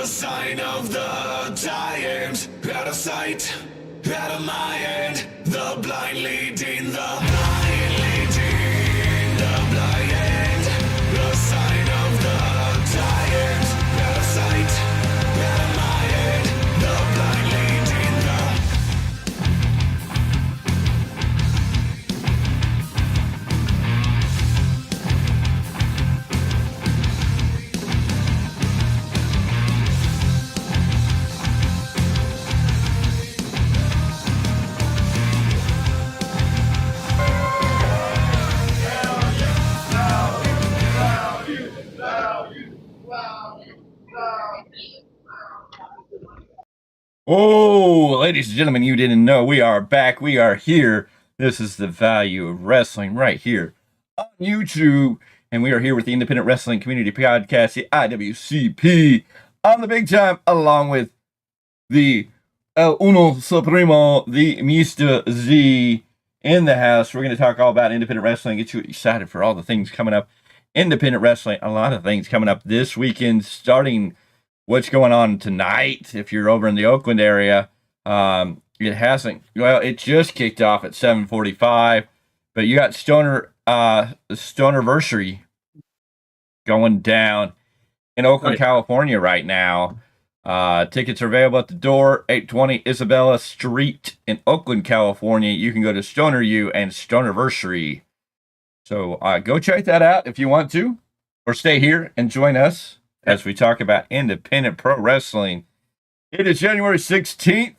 sign of the times, out of sight, out of mind, the blind leading the blind leading the blind, the sign of the times, out of sight, out of mind, the blind leading the Oh, ladies and gentlemen, you didn't know. We are back. We are here. This is the value of wrestling right here on YouTube. And we are here with the Independent Wrestling Community Podcast, the IWCP, on the big time, along with the El Uno Supremo, the Mr. Z in the house. We're going to talk all about independent wrestling, get you excited for all the things coming up. Independent wrestling, a lot of things coming up this weekend, starting what's going on tonight. If you're over in the Oakland area, it just kicked off at 7:45, but you got Stonerversary going down in Oakland, California right now. Tickets are available at the door, 820 Isabella Street in Oakland, California. You can go to Stoner U and Stonerversary. So go check that out if you want to, or stay here and join us as we talk about independent pro wrestling. It is January 16th,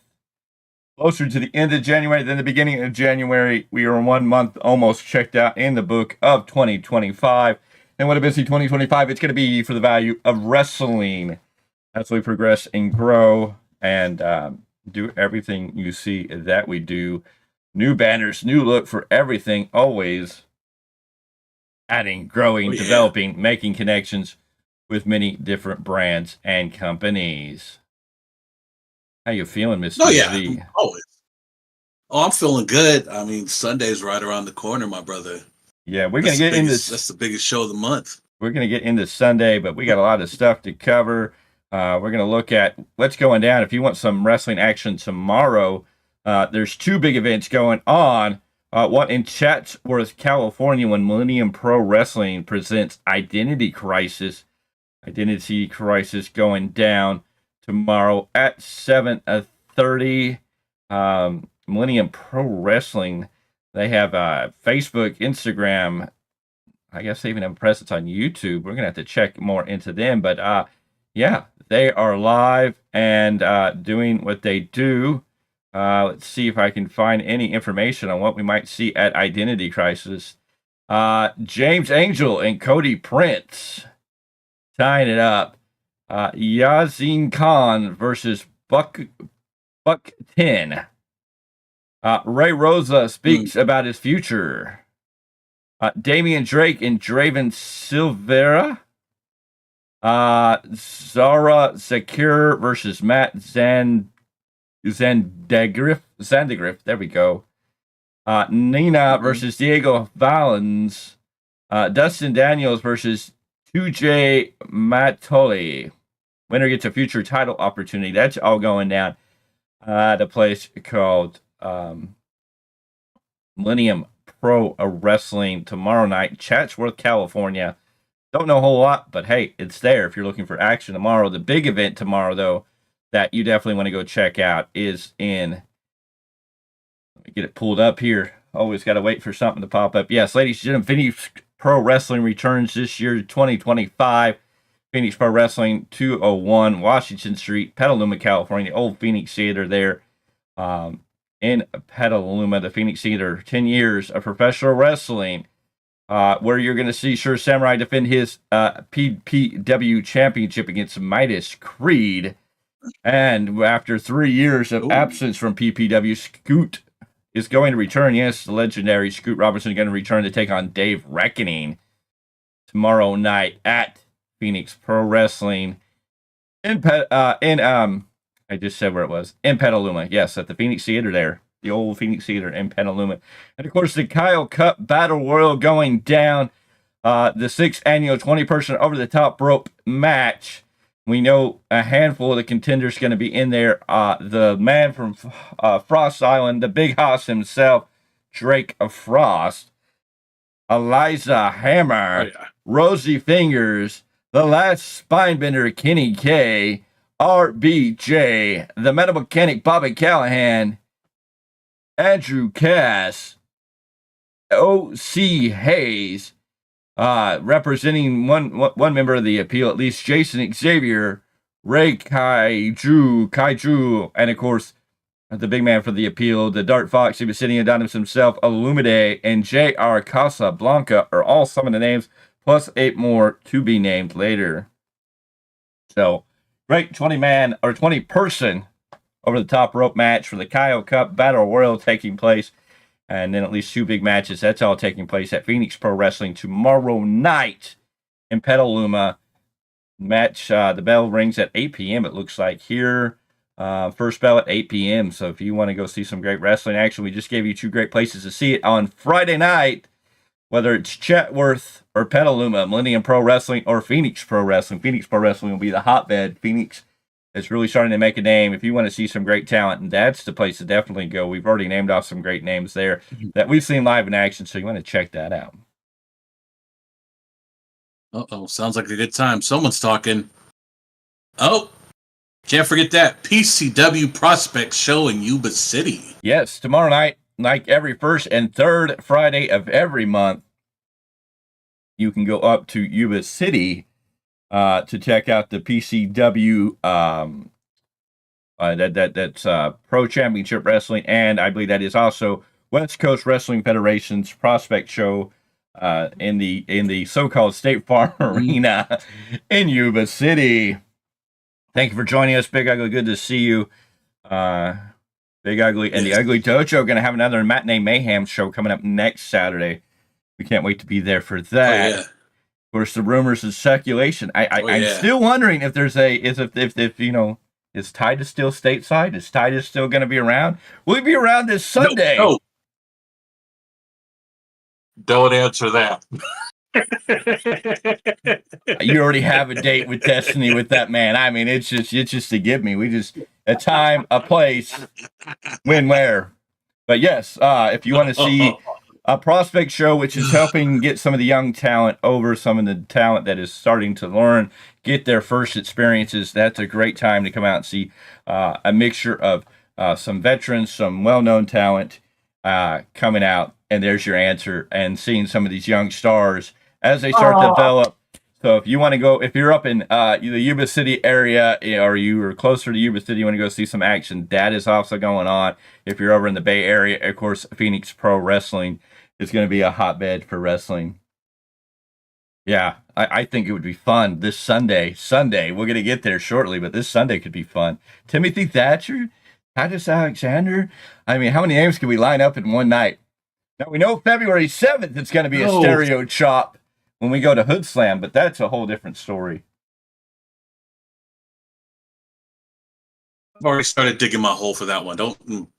closer to the end of January than the beginning of January. We are 1 month almost checked out in the book of 2025. And what a busy 2025 it's going to be for the value of wrestling as we progress and grow and do everything you see that we do. New banners, new look for everything, always adding, growing, developing, making connections with many different brands and companies. How you feeling, Mr. Z? Always. Oh, I'm feeling good. I mean, Sunday's right around the corner, my brother. Yeah, we're going to get into this. That's the biggest show of the month. We're going to get into Sunday, but we got a lot of stuff to cover. We're going to look at what's going down. If you want some wrestling action tomorrow, there's two big events going on. One in Chatsworth, California, when Millennium Pro Wrestling presents Identity Crisis. Identity Crisis going down tomorrow at 7:30. Millennium Pro Wrestling, they have Facebook, Instagram. I guess they even have a presence on YouTube. We're going to have to check more into them. But yeah, they are live and doing what they do. Let's see if I can find any information on what we might see at Identity Crisis. James Angel and Cody Prince tying it up. Yazin Khan versus Buck 10. Ray Rosa speaks about his future. Damian Drake and Draven Silvera. Zara Zakir versus Matt Zandegriff. There we go. Nina versus Diego Valens. Dustin Daniels versus 2J Matoli. Winner gets a future title opportunity. That's all going down at a place called Millennium Pro Wrestling tomorrow night, Chatsworth, California. Don't know a whole lot, but hey, it's there if you're looking for action tomorrow. The big event tomorrow, though, that you definitely want to go check out is in, let me get it pulled up here. Always got to wait for something to pop up. Yes, ladies and gentlemen, Phoenix Pro Wrestling returns this year, 2025. Phoenix Pro Wrestling, 201 Washington Street, Petaluma, California. Old Phoenix Theater there in Petaluma. The Phoenix Theater, 10 years of professional wrestling, where you're going to see Sure Samurai defend his PPW championship against Midas Creed. And after 3 years of absence from PPW, Scoot is going to return. Yes, the legendary Scoot Robertson is going to return to take on Dave Reckoning tomorrow night at Phoenix Pro Wrestling in I just said where it was, in Petaluma. Yes, at the Phoenix Theater there, the old Phoenix Theater in Petaluma. And of course, the Kyle Cup Battle Royal going down, the 6th annual 20-person over the top rope match. We know a handful of the contenders going to be in there. The man from Frost Island, the Big Hoss himself, Drake of Frost, Eliza Hammer, Rosie Fingers, the last Spinebender, Kenny K, RBJ, the Metal Mechanic, Bobby Callahan, Andrew Cass, O.C. Hayes, representing one member of the appeal, at least, Jason Xavier, Ray Kaiju, and of course, the big man for the appeal, the Dark Fox, Obsidian Adonis himself, Illumide, and J.R. Casablanca are all some of the names, plus 8 more to be named later. So, great 20-man or 20-person over the top rope match for the Kyle Cup Battle Royal taking place. And then at least 2 big matches. That's all taking place at Phoenix Pro Wrestling tomorrow night in Petaluma. Match, the bell rings at 8 p.m. it looks like here. First bell at 8 p.m. So if you want to go see some great wrestling action, we just gave you 2 great places to see it on Friday night. Whether it's Chetworth or Petaluma, Millennium Pro Wrestling or Phoenix Pro Wrestling. Phoenix Pro Wrestling will be the hotbed. Phoenix is really starting to make a name. If you want to see some great talent, and that's the place to definitely go. We've already named off some great names there that we've seen live in action, so you want to check that out. Sounds like a good time. Someone's talking. Oh, can't forget that PCW Prospects show in Yuba City. Yes, tomorrow night, like every first and third Friday of every month, you can go up to Yuba City to check out the PCW that's Pro Championship Wrestling, and I believe that is also West Coast Wrestling Federation's Prospect Show in the so-called State Farm Arena in Yuba City. Thank you for joining us, Big Ugly. Good to see you. Big Ugly and the Ugly Dojo going to have another Matinee Mayhem show coming up next Saturday. We can't wait to be there for that. Of course, the rumors of speculation. I'm still wondering if there's if you know, is Titus still stateside? Is Titus still going to be around? Will he be around this Sunday? No. Don't answer that. You already have a date with Destiny with that man. I mean, it's just to give me. We just a time, a place, when, where. But yes, if you want to see a prospect show, which is helping get some of the young talent over, some of the talent that is starting to learn, get their first experiences, that's a great time to come out and see a mixture of some veterans, some well-known talent coming out. And there's your answer, and seeing some of these young stars as they start to develop. So if you want to go, if you're up in the Yuba City area, or you are closer to Yuba City, you want to go see some action, that is also going on. If you're over in the Bay Area, of course, Phoenix Pro Wrestling is going to be a hotbed for wrestling. Yeah, I think it would be fun this Sunday. We're going to get there shortly, but this Sunday could be fun. Timothy Thatcher, Titus Alexander. I mean, how many names can we line up in one night? Now, we know February 7th it's going to be a stereo chop when we go to Hoodslam, but that's a whole different story. I've already started digging my hole for that one.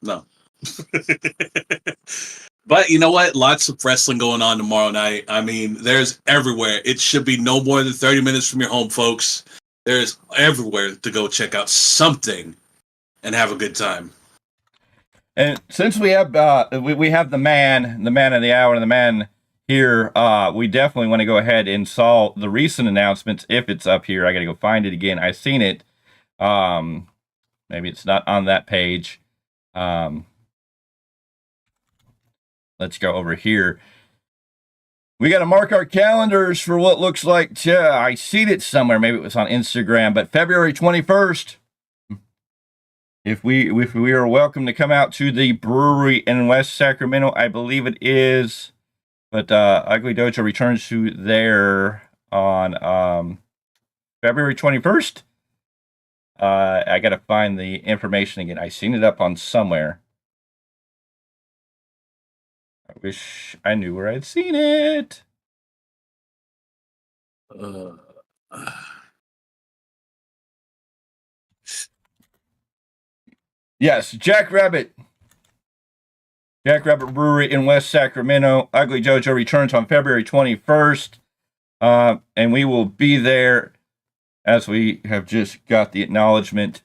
No. But you know what? Lots of wrestling going on tomorrow night. I mean, there's everywhere. It should be no more than 30 minutes from your home, folks. There's everywhere to go check out something and have a good time. And since we have we have the man of the hour, and the man here, we definitely want to go ahead and saw the recent announcements. If it's up here, I got to go find it again. I've seen it. Maybe it's not on that page. Let's go over here. We got to mark our calendars for what looks like. I seen it somewhere. Maybe it was on Instagram, but February 21st. If we are welcome to come out to the brewery in West Sacramento, I believe it is. But Ugly Dojo returns to there on February 21st. I got to find the information again. I seen it up on somewhere. I wish I knew where I'd seen it. Yes, Jack Rabbit Brewery in West Sacramento. Ugly Dojo returns on February 21st. And we will be there as we have just got the acknowledgement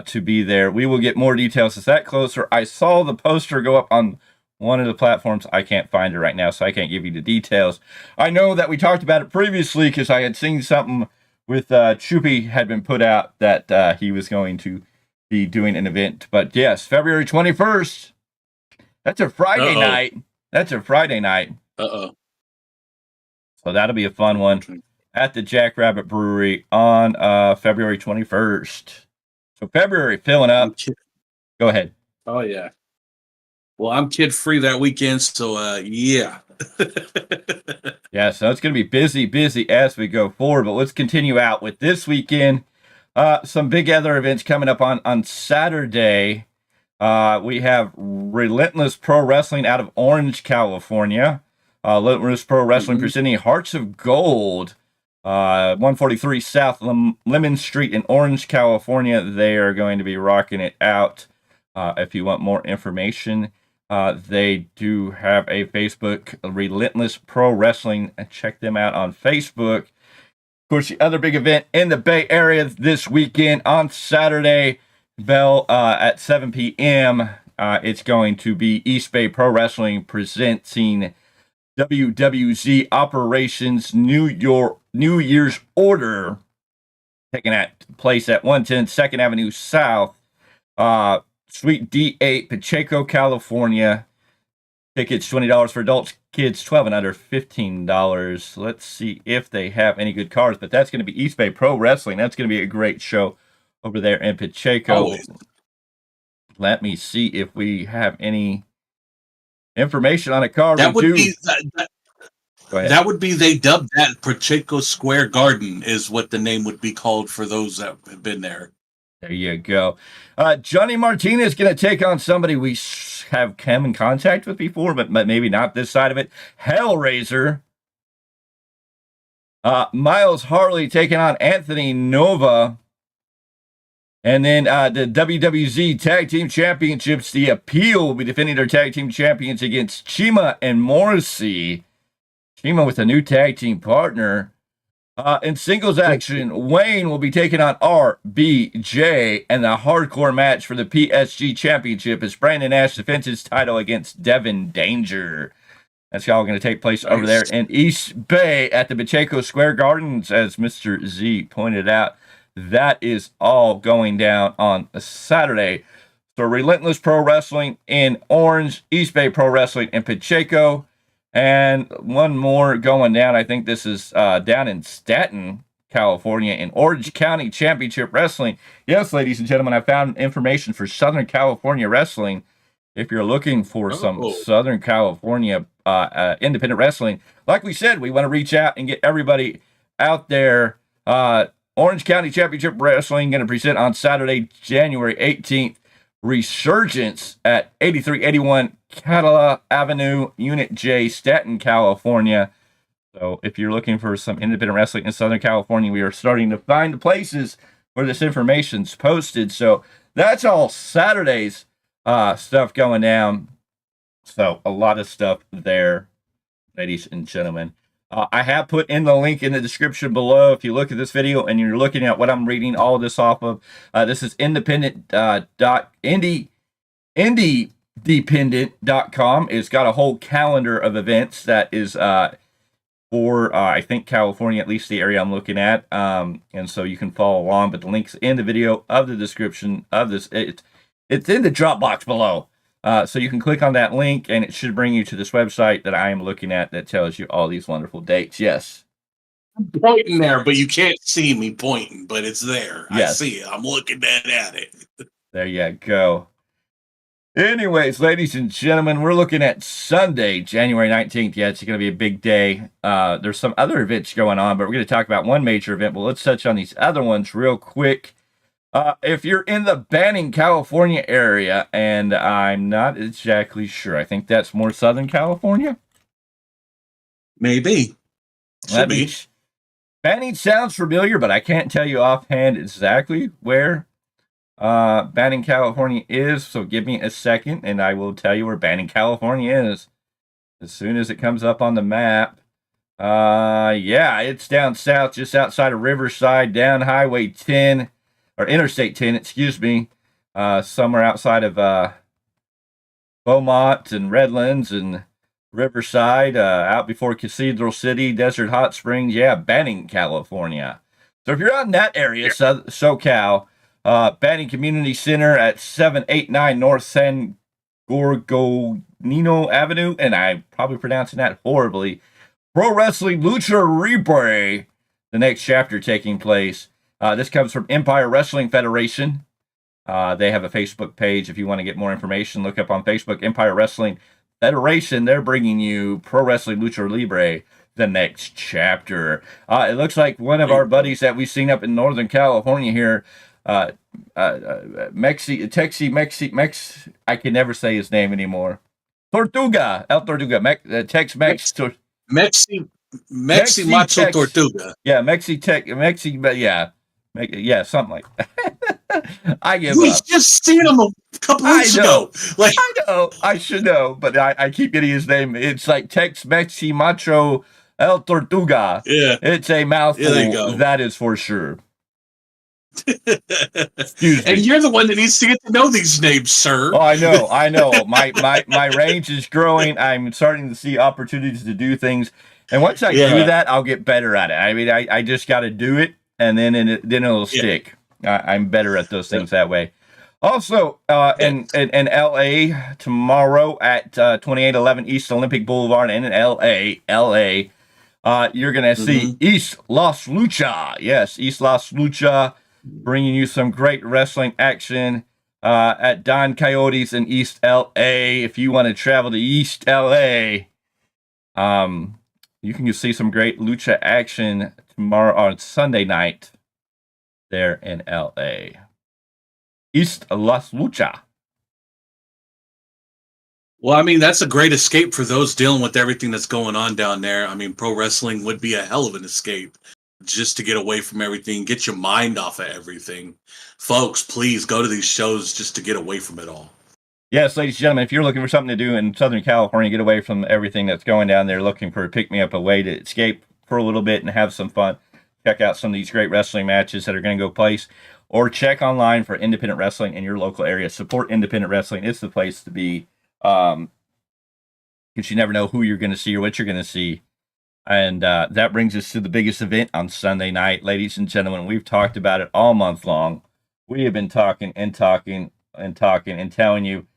to be there. We will get more details as that closer. I saw the poster go up on one of the platforms. I can't find it right now, so I can't give you the details. I know that we talked about it previously because I had seen something with Choopy had been put out that he was going to be doing an event. But yes, February 21st. That's a Friday night. That's a Friday night. So that'll be a fun one at the Jackrabbit Brewery on February 21st. So February filling up. Go ahead. Oh, yeah. Well, I'm kid-free that weekend, so yeah. Yeah, so it's going to be busy as we go forward. But let's continue out with this weekend. Some big other events coming up on Saturday. We have Relentless Pro Wrestling out of Orange, California. Relentless Pro Wrestling presenting Hearts of Gold, 143 South Lemon Street in Orange, California. They are going to be rocking it out. If you want more information, they do have a Facebook, Relentless Pro Wrestling. Check them out on Facebook. Of course, the other big event in the Bay Area this weekend on Saturday, bell at 7 p.m. It's going to be East Bay Pro Wrestling presenting WWZ Operations New Year's Order, taking place at 110 2nd Avenue South, Suite D8, Pacheco, California. Tickets $20 for adults, kids 12 and under $15. Let's see if they have any good cards, but that's going to be East Bay Pro Wrestling. That's going to be a great show over there in Pacheco. Always. Let me see if we have any information on a card. That would be they dubbed that Pacheco Square Garden is what the name would be called for those that have been there. There you go. Johnny Martinez going to take on somebody we have come in contact with before, but maybe not this side of it. Hellraiser. Miles Harley taking on Anthony Nova. And then the WWZ Tag Team Championships, the Appeal will be defending their Tag Team Champions against Chima and Morrissey. Chima with a new tag team partner. In singles action, Wayne will be taking on RBJ, and the hardcore match for the PSG Championship is Brandon Ash defends his title against Devin Danger. That's all going to take place over there in East Bay at the Pacheco Square Gardens, as Mr. Z pointed out. That is all going down on a Saturday. So Relentless Pro Wrestling in Orange, East Bay Pro Wrestling in Pacheco, and one more going down. I think this is down in Staten, California, in Orange County Championship Wrestling. Yes, ladies and gentlemen, I found information for Southern California Wrestling. If you're looking for some Southern California independent wrestling, like we said, we want to reach out and get everybody out there. Orange County Championship Wrestling going to present on Saturday, January 18th, Resurgence at 8381 Catala Avenue, Unit J, Staten, California. So if you're looking for some independent wrestling in Southern California, we are starting to find the places where this information's posted. So that's all Saturday's stuff going down. So a lot of stuff there, ladies and gentlemen. I have put in the link in the description below. If you look at this video and you're looking at what I'm reading all of this off of, this is IndieDependent.com. It's got a whole calendar of events that is for, I think, California, at least the area I'm looking at. And so you can follow along, but the link's in the video of the description of this. It's in the drop box below. So you can click on that link, and it should bring you to this website that I am looking at that tells you all these wonderful dates. Yes. I'm pointing there, but you can't see me pointing, but it's there. Yes. I see it. I'm looking at it. There you go. Anyways, ladies and gentlemen, we're looking at Sunday, January 19th. Yeah, it's going to be a big day. There's some other events going on, but we're going to talk about one major event. But let's touch on these other ones real quick. If you're in the Banning, California area, and I'm not exactly sure, I think that's more Southern California. Maybe. Banning sounds familiar, but I can't tell you offhand exactly where Banning, California is. So give me a second, and I will tell you where Banning, California is as soon as it comes up on the map. Yeah, it's down south, just outside of Riverside, down Highway 10, or Interstate 10, excuse me. Somewhere outside of Beaumont and Redlands and Riverside, out before Cathedral City, Desert Hot Springs. Yeah, Banning, California. So if you're out in that area, SoCal, Banning Community Center at 789 North San Gorgonino Avenue, and I'm probably pronouncing that horribly. Pro Wrestling Lucha Libre, the next chapter taking place. This comes from Empire Wrestling Federation. They have a Facebook page. If you want to get more information, look up on Facebook, Empire Wrestling Federation. They're bringing you Pro Wrestling Lucha Libre, the next chapter. It looks like one of our buddies that we've seen up in Northern California here, I can never say his name anymore. Tortuga, El Tortuga, Tex-Mex. Mexi Macho Tex, Tortuga. Yeah, yeah, something like that. I give We up. just seen him a couple weeks ago. Like, I know, I should know, but I keep getting his name. It's like Tex-Mexi Macho El Tortuga. Yeah. It's a mouthful, there you go. that is for sure. Excuse me. And you're the one that needs to get to know these names, sir. Oh, I know. My range is growing. I'm starting to see opportunities to do things. And once I do that, I'll get better at it. I mean, I just got to do it, and then it'll stick. I'm better at those things that way. Also, in LA tomorrow at 2811 East Olympic Boulevard in LA, you're going to see East Los Lucha. Yes, East Los Lucha, bringing you some great wrestling action at Don Coyotes in East LA. If you want to travel to East LA, you can see some great lucha action tomorrow on Sunday night there in LA. East Las Lucha. Well, I mean, that's a great escape for those dealing with everything that's going on down there. I mean, pro wrestling would be a hell of an escape just to get away from everything, get your mind off of everything. Folks, please go to these shows just to get away from it all. Yes, ladies and gentlemen, if you're looking for something to do in Southern California, get away from everything that's going down there, looking for a pick-me-up, a way to escape for a little bit and have some fun, check out some of these great wrestling matches that are going to go place, or check online for independent wrestling in your local area. Support independent wrestling. It's the place to be, because you never know who you're going to see or what you're going to see. And that brings us to the biggest event on Sunday night. Ladies and gentlemen, we've talked about it all month long. We have been talking and talking and talking and telling you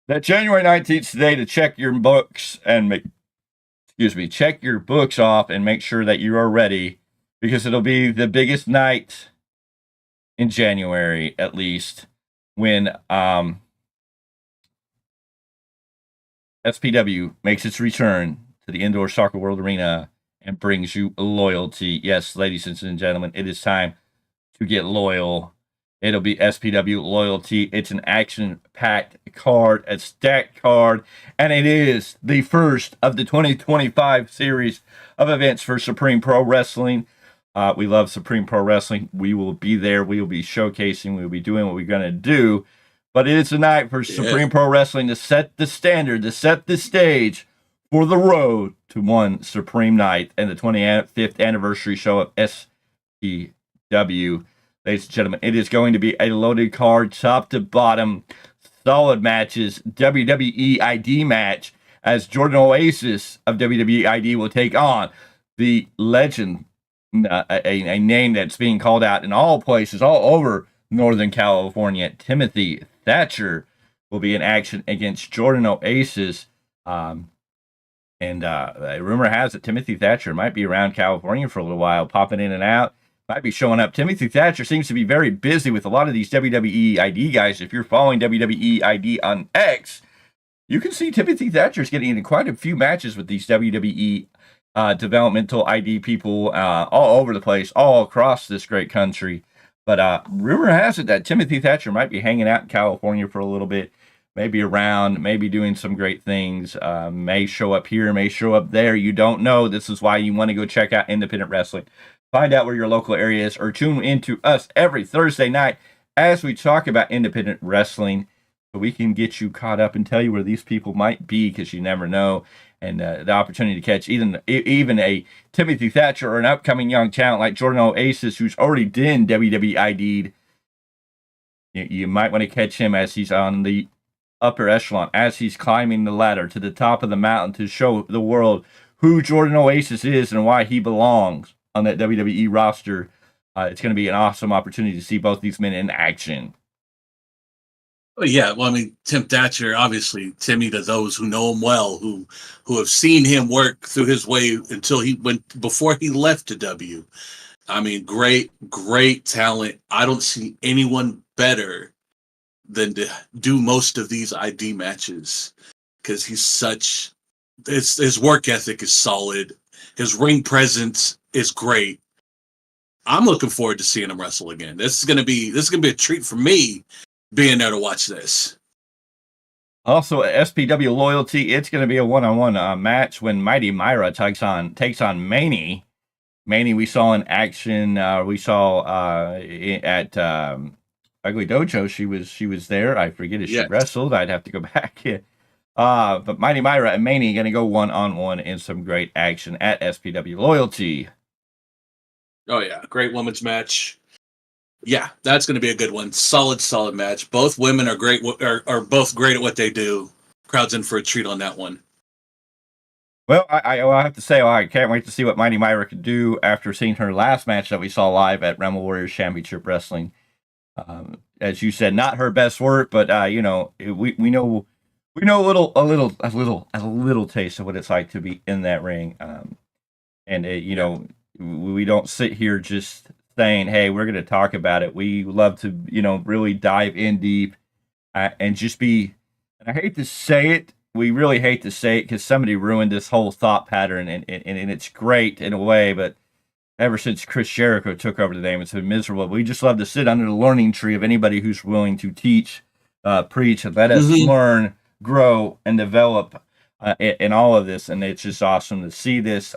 that January 19th today to check your books and check your books off and make sure that you are ready, because it'll be the biggest night in January, at least, when SPW makes its return to the Indoor Soccer World Arena and brings you loyalty. Yes, ladies and gentlemen, it is time to get loyal. It'll be SPW Loyalty. It's an action-packed card, a stacked card, and it is the first of the 2025 series of events for Supreme Pro Wrestling. We love Supreme Pro Wrestling. We will be there. We will be showcasing. We will be doing what we're going to do. But it is a night for Supreme Pro Wrestling to set the standard, to set the stage for the road to one Supreme Night and the 25th anniversary show of SPW. Ladies and gentlemen, it is going to be a loaded card, top to bottom, solid matches, WWE ID match, as Jordan Oasis of WWE ID will take on the legend, a name that's being called out in all places, all over Northern California. Timothy Thatcher will be in action against Jordan Oasis. And rumor has it Timothy Thatcher might be around California for a little while, popping in and out. Might be showing up. Timothy Thatcher seems to be very busy with a lot of these WWE ID guys. If you're following WWE ID on X, you can see Timothy Thatcher's getting into quite a few matches with these WWE developmental ID people all over the place, all across this great country. But rumor has it that Timothy Thatcher might be hanging out in California for a little bit, maybe around, maybe doing some great things, may show up here, may show up there. You don't know. This is why you want to go check out independent wrestling. Find out where your local area is, or tune into us every Thursday night as we talk about independent wrestling, so we can get you caught up and tell you where these people might be, because you never know. and the opportunity to catch even a Timothy Thatcher or an upcoming young talent like Jordan Oasis, who's already been WWE ID'd. You might want to catch him as he's on the upper echelon, as he's climbing the ladder to the top of the mountain to show the world who Jordan Oasis is and why he belongs on that WWE roster. It's going to be an awesome opportunity to see both these men in action. Well, yeah, well, I mean, Tim Thatcher, obviously, Timmy, to those who know him well, who have seen him work through his way before he left to W. I mean, great talent. I don't see anyone better than to do most of these ID matches, because his work ethic is solid. His ring presence is great. I'm looking forward to seeing him wrestle again. This is gonna be a treat for me, being there to watch this. Also, at SPW Loyalty, it's going to be a one-on-one match when Mighty Myra takes on Manny. Manny, we saw in action. We saw at Ugly Dojo. She was there. I forget if she wrestled. I'd have to go back. But Mighty Myra and Manny going to go one-on-one in some great action at SPW Loyalty. Oh yeah, great women's match. Yeah, that's going to be a good one. Solid match. Both women are great. Are both great at what they do. Crowd's in for a treat on that one. Well, I have to say, I can't wait to see what Mighty Myra could do after seeing her last match that we saw live at Realm of Warriors Championship Wrestling. As you said, not her best work, but we know a little taste of what it's like to be in that ring. We don't sit here just saying, hey, we're going to talk about it. We love to, really dive in deep and just be, and I hate to say it, we really hate to say it because somebody ruined this whole thought pattern, and it's great in a way, but ever since Chris Jericho took over the name, it's been miserable. We just love to sit under the learning tree of anybody who's willing to teach, preach, and let us learn, grow, and develop in all of this, and it's just awesome to see this.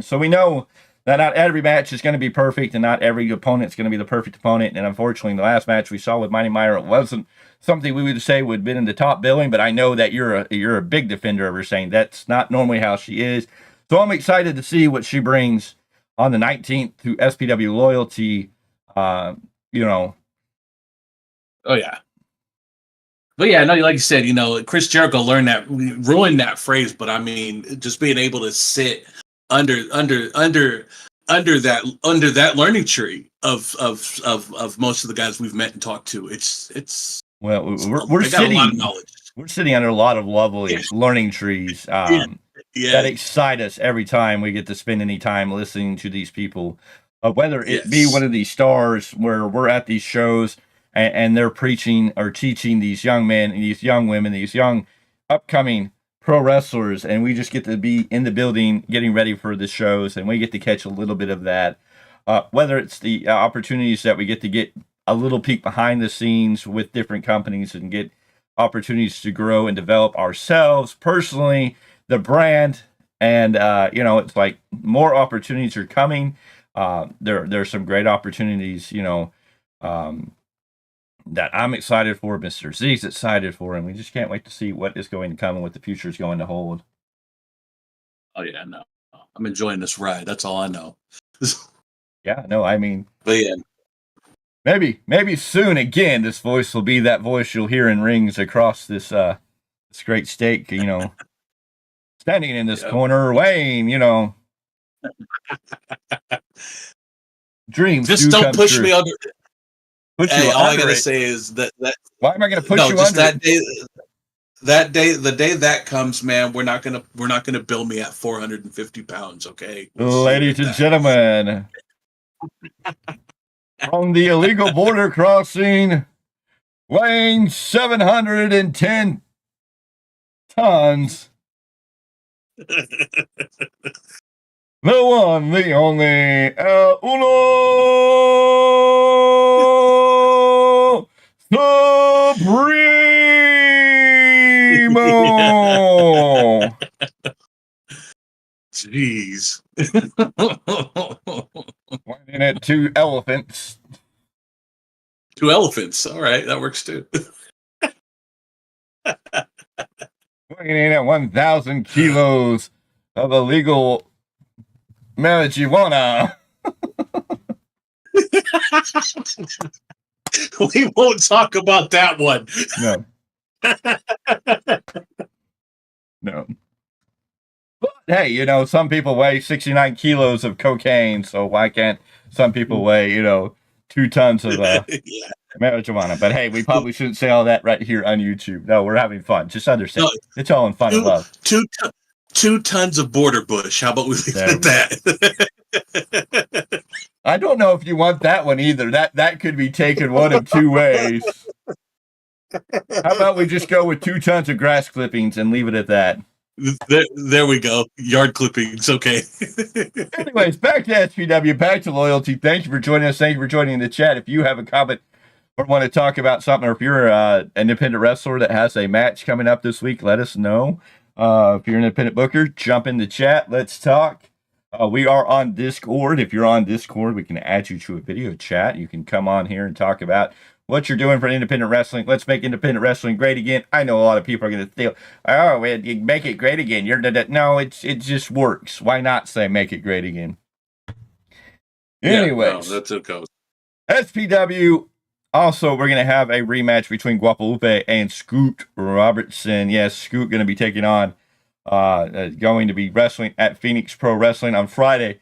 So we know that not every match is going to be perfect, and not every opponent is going to be the perfect opponent. And unfortunately, the last match we saw with Mighty Myra wasn't something we would say would have been in the top billing. But I know that you're a big defender of her, saying that's not normally how she is. So I'm excited to see what she brings on the 19th to SPW Loyalty. Oh yeah. But yeah, no, like you said, Chris Jericho ruined that phrase. But I mean, just being able to sit under that learning tree of most of the guys we've met and talked to, it's we're sitting, a lot of knowledge. We're sitting under a lot of lovely learning trees that excite us every time we get to spend any time listening to these people, whether it be one of these stars where we're at these shows and they're preaching or teaching these young men and these young women, these young upcoming pro wrestlers, and we just get to be in the building getting ready for the shows, and we get to catch a little bit of that, whether it's the opportunities that we get to get a little peek behind the scenes with different companies and get opportunities to grow and develop ourselves personally, the brand, and it's like more opportunities are coming. There's some great opportunities that I'm excited for, Mr. Z's excited for, and we just can't wait to see what is going to come and what the future is going to hold. Oh yeah, no, I'm enjoying this ride. That's all I know. Yeah, no, I mean, but yeah, maybe soon again, this voice will be that voice you'll hear in rings across this great state. Standing in this corner, Wayne. Dreams just don't push true. me under. Hey, all I gotta say is that why am I gonna push you under? That day, the day that comes, man, we're not gonna bill me at 450 pounds, okay? Ladies and gentlemen, from the illegal border crossing, weighing 710 tons, the one, the only, El Uno Supremo. Jeez. Pointing at 2 elephants. 2 elephants. All right, that works too. weighing in at 1,000 kilos of illegal marijuana. We won't talk about that one. No. No. But hey, you know, some people weigh 69 kilos of cocaine, so why can't some people weigh, 2 tons of Yeah. marijuana? But hey, we probably shouldn't say all that right here on YouTube. No, we're having fun. Just understand. No, it's all in fun and love. 2 tons of border bush. How about we leave it at that? I don't know if you want that one either. That could be taken one of 2 ways. How about we just go with 2 tons of grass clippings and leave it at that? There we go. Yard clippings. Okay. Anyways, back to SPW, back to loyalty. Thank you for joining us. Thank you for joining the chat. If you have a comment or want to talk about something, or if you're an independent wrestler that has a match coming up this week, let us know. If you're an independent booker, jump in the chat. Let's talk. We are on Discord. If you're on Discord, we can add you to a video chat. You can come on here and talk about what you're doing for independent wrestling. Let's make independent wrestling great again. I know a lot of people are going to feel, oh, you make it great again. No, it just works. Why not say make it great again? Anyways, that's okay. SPW. Also, we're going to have a rematch between Guadalupe and Scoot Robertson. Yes, Scoot going to be taking on, going to be wrestling at Phoenix Pro Wrestling on Friday,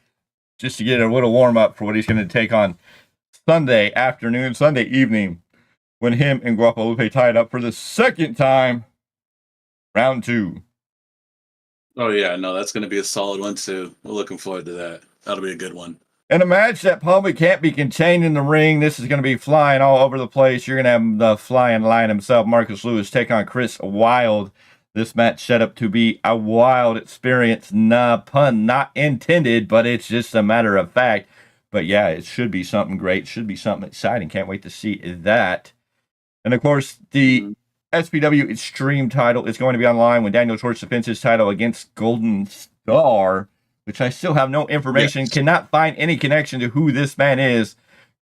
just to get a little warm up for what he's going to take on Sunday afternoon, Sunday evening, when him and Guadalupe tied up for the second time, round 2. Oh, yeah, no, that's going to be a solid one, too. We're looking forward to that. That'll be a good one. And a match that probably can't be contained in the ring. This is going to be flying all over the place. You're going to have the flying lion himself, Marcus Lewis, take on Chris Wilde. This match set up to be a wild experience. Nah, pun not intended, but it's just a matter of fact. But yeah, it should be something great. Should be something exciting. Can't wait to see that. And of course, the SPW Extreme title is going to be online when Daniel Torch defends his title against Golden Star, which I still have no information. Yes. Cannot find any connection to who this man is.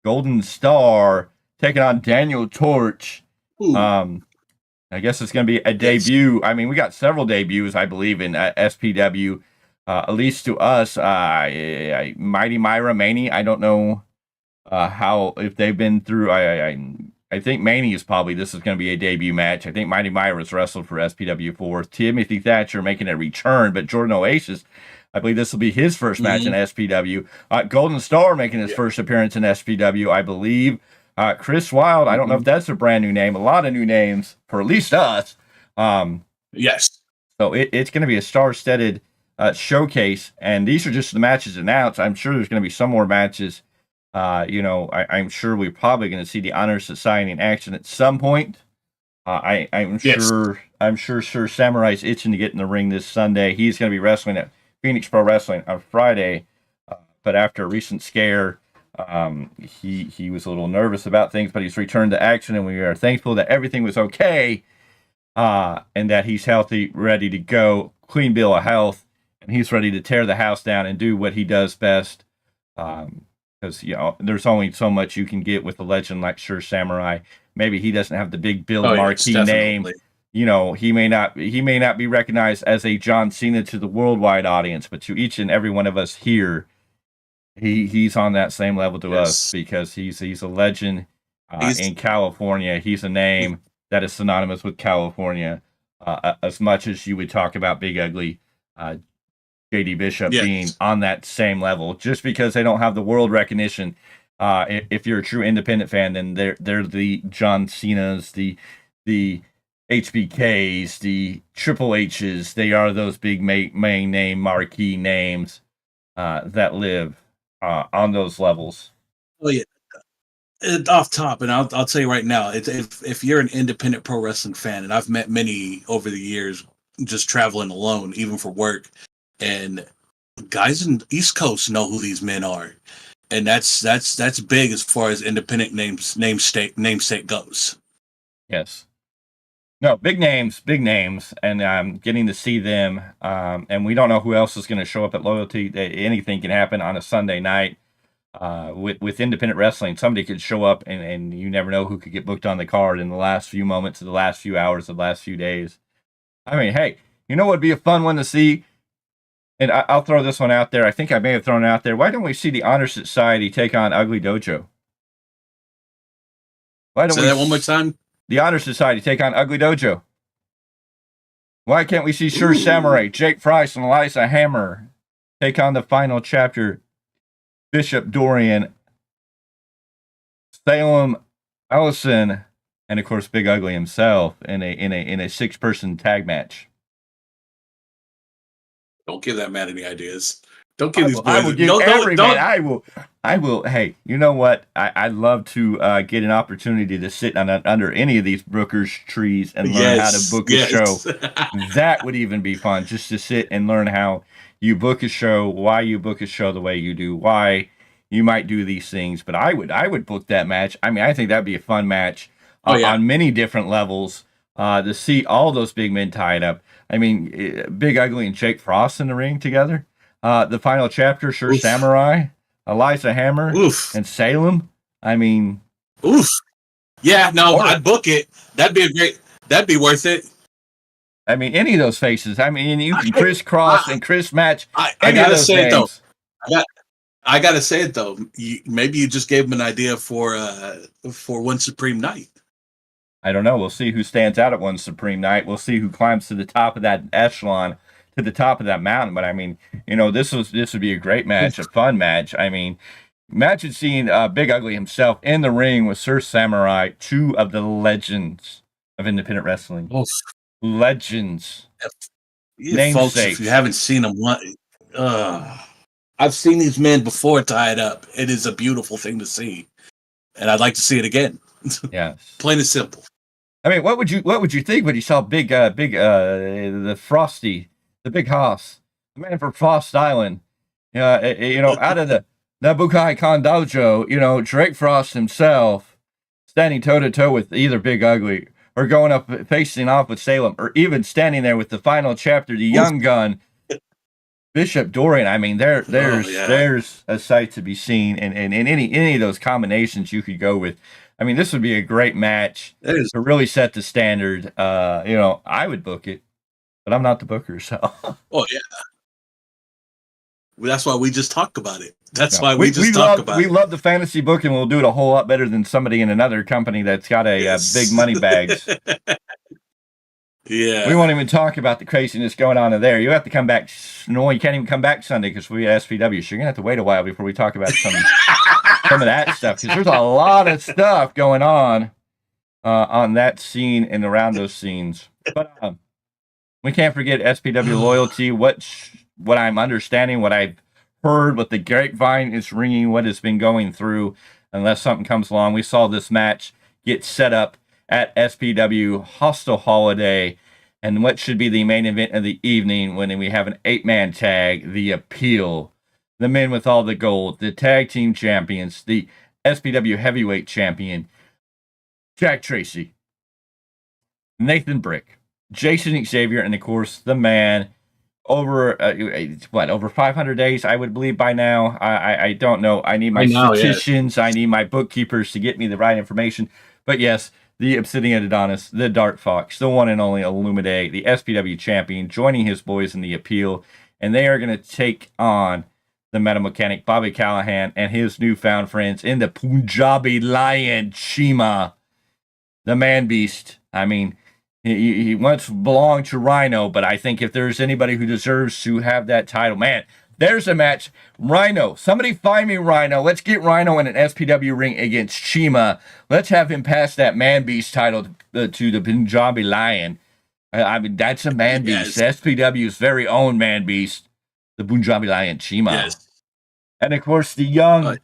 Golden Star taking on Daniel Torch. I guess it's going to be a debut. I mean, we got several debuts, I believe, in SPW. At least to us, Mighty Myra, Maney. I don't know how, if they've been through. I think Maney is probably, this is going to be a debut match. I think Mighty Myra's wrestled for SPW4. Timothy Thatcher making a return, but Jordan Oasis, I believe this will be his first match in SPW. Golden Star making his first appearance in SPW, I believe. Chris Wilde, I don't know if that's a brand new name. A lot of new names for at least us. Yes. So it's going to be a star-studded showcase, and these are just the matches announced. I'm sure there's going to be some more matches. I'm sure we're probably going to see the Honor Society in action at some point. I'm sure Sir Samurai's itching to get in the ring this Sunday. He's going to be wrestling at Phoenix Pro Wrestling on Friday, but after a recent scare, he was a little nervous about things, but he's returned to action, and we are thankful that everything was okay, and that he's healthy, ready to go, clean bill of health, and he's ready to tear the house down and do what he does best. Because there's only so much you can get with a legend like Sure Samurai. Maybe he doesn't have the big bill marquee name. He may not be recognized as a John Cena to the worldwide audience, but to each and every one of us here, he's on that same level to us, because he's a legend in California. He's a name that is synonymous with California, as much as you would talk about Big Ugly JD Bishop being on that same level. Just because they don't have the world recognition, if you're a true independent fan, then they're the John Cenas, the HBKs, the Triple H's. They are those big main name marquee names that live on those levels. Oh yeah. Off top, and I'll tell you right now, if you're an independent pro wrestling fan, and I've met many over the years, just traveling alone, even for work, and guys in the East Coast know who these men are, and that's big as far as independent namesake goes. Yes. No, big names, and getting to see them, and we don't know who else is going to show up at Loyalty. Anything can happen on a Sunday night. With independent wrestling, somebody could show up, and you never know who could get booked on the card in the last few moments of the last few hours of the last few days. I mean, hey, you know what would be a fun one to see? And I'll throw this one out there. I think I may have thrown it out there. Why don't we see the Honor Society take on Ugly Dojo? Why don't Say that one more time? The Honor Society take on Ugly Dojo. Why can't we see Sure Samurai, Jake Price, and Eliza Hammer take on the final chapter? Bishop Dorian, Salem Allison, and of course Big Ugly himself in a 6-person tag match. Don't give that man any ideas. Don't give these boys. I will give every man. I will. Hey, you know what? I'd love to get an opportunity to sit under any of these bookers' trees and learn how to book a show. That would even be fun, just to sit and learn how you book a show, why you book a show the way you do, why you might do these things. But I would book that match. I mean, I think that'd be a fun match on many different levels to see all those big men tied up. I mean, Big Ugly and Jake Frost in the ring together. The final chapter, Sure Samurai, Eliza Hammer, and Salem. I mean, yeah, no, I'd book it. That'd be worth it. I mean, any of those faces. I mean, you can crisscross and Chris match. I gotta say it though. I gotta say it though. Maybe you just gave him an idea for One Supreme Night. I don't know. We'll see who stands out at One Supreme Night. We'll see who climbs to the top of that echelon, to the top of that mountain. But I mean, you know, this would be a great match, a fun match. I mean, imagine seeing Big Ugly himself in the ring with Sir Samurai, 2 of the legends of independent wrestling. Legends. Folks, if you haven't seen them, I've seen these men before tied up. It is a beautiful thing to see, and I'd like to see it again. Yes, plain and simple. I mean, what would you think when you saw the Frosty, the Big Hoss, the man from Frost Island, you know, out of the Bukai Con Dojo, you know, Drake Frost himself standing toe to toe with either Big Ugly, or going up facing off with Salem, or even standing there with the final chapter, the young gun, Bishop Dorian. I mean, there's a sight to be seen, and any of those combinations you could go with. I mean, this would be a great match to really set the standard. You know, I would book it, but I'm not the booker, so. Oh yeah, well, that's why we just talk about it. That's why we talk about it. We love the fantasy booking. We'll do it a whole lot better than somebody in another company that's got a big money bags. Yeah, we won't even talk about the craziness going on in there. You have to come back. No, you can't even come back Sunday because we at SPW. So you're gonna have to wait a while before we talk about some of that stuff, because there's a lot of stuff going on that scene and around those scenes. But we can't forget SPW loyalty. What I'm understanding, what I've heard, what the grapevine is ringing, what has been going through, unless something comes along. We saw this match get set up at SPW Hostile Holiday, and what should be the main event of the evening, when we have an 8-man tag, the Appeal, the men with all the gold, the tag team champions, the SPW heavyweight champion, Jack Tracy, Nathan Brick, Jason Xavier, and of course the man over 500 days, I would believe by now. I don't know. I need my statisticians. Yes. I need my bookkeepers to get me the right information. But yes, the Obsidian Adonis, the Dark Fox, the one and only Illumide, the SPW champion, joining his boys in the Appeal, and they are going to take on the Metal Mechanic, Bobby Callahan, and his newfound friends in the Punjabi Lion, Chima, the Man Beast. I mean, he once belonged to Rhino, but I think if there's anybody who deserves to have that title, man, there's a match. Rhino. Somebody find me Rhino. Let's get Rhino in an SPW ring against Chima. Let's have him pass that Man Beast title to the Punjabi Lion. I mean, that's a Man Beast. Yes. SPW's very own Man Beast, the Punjabi Lion, Chima. Yes. And, of course, the young,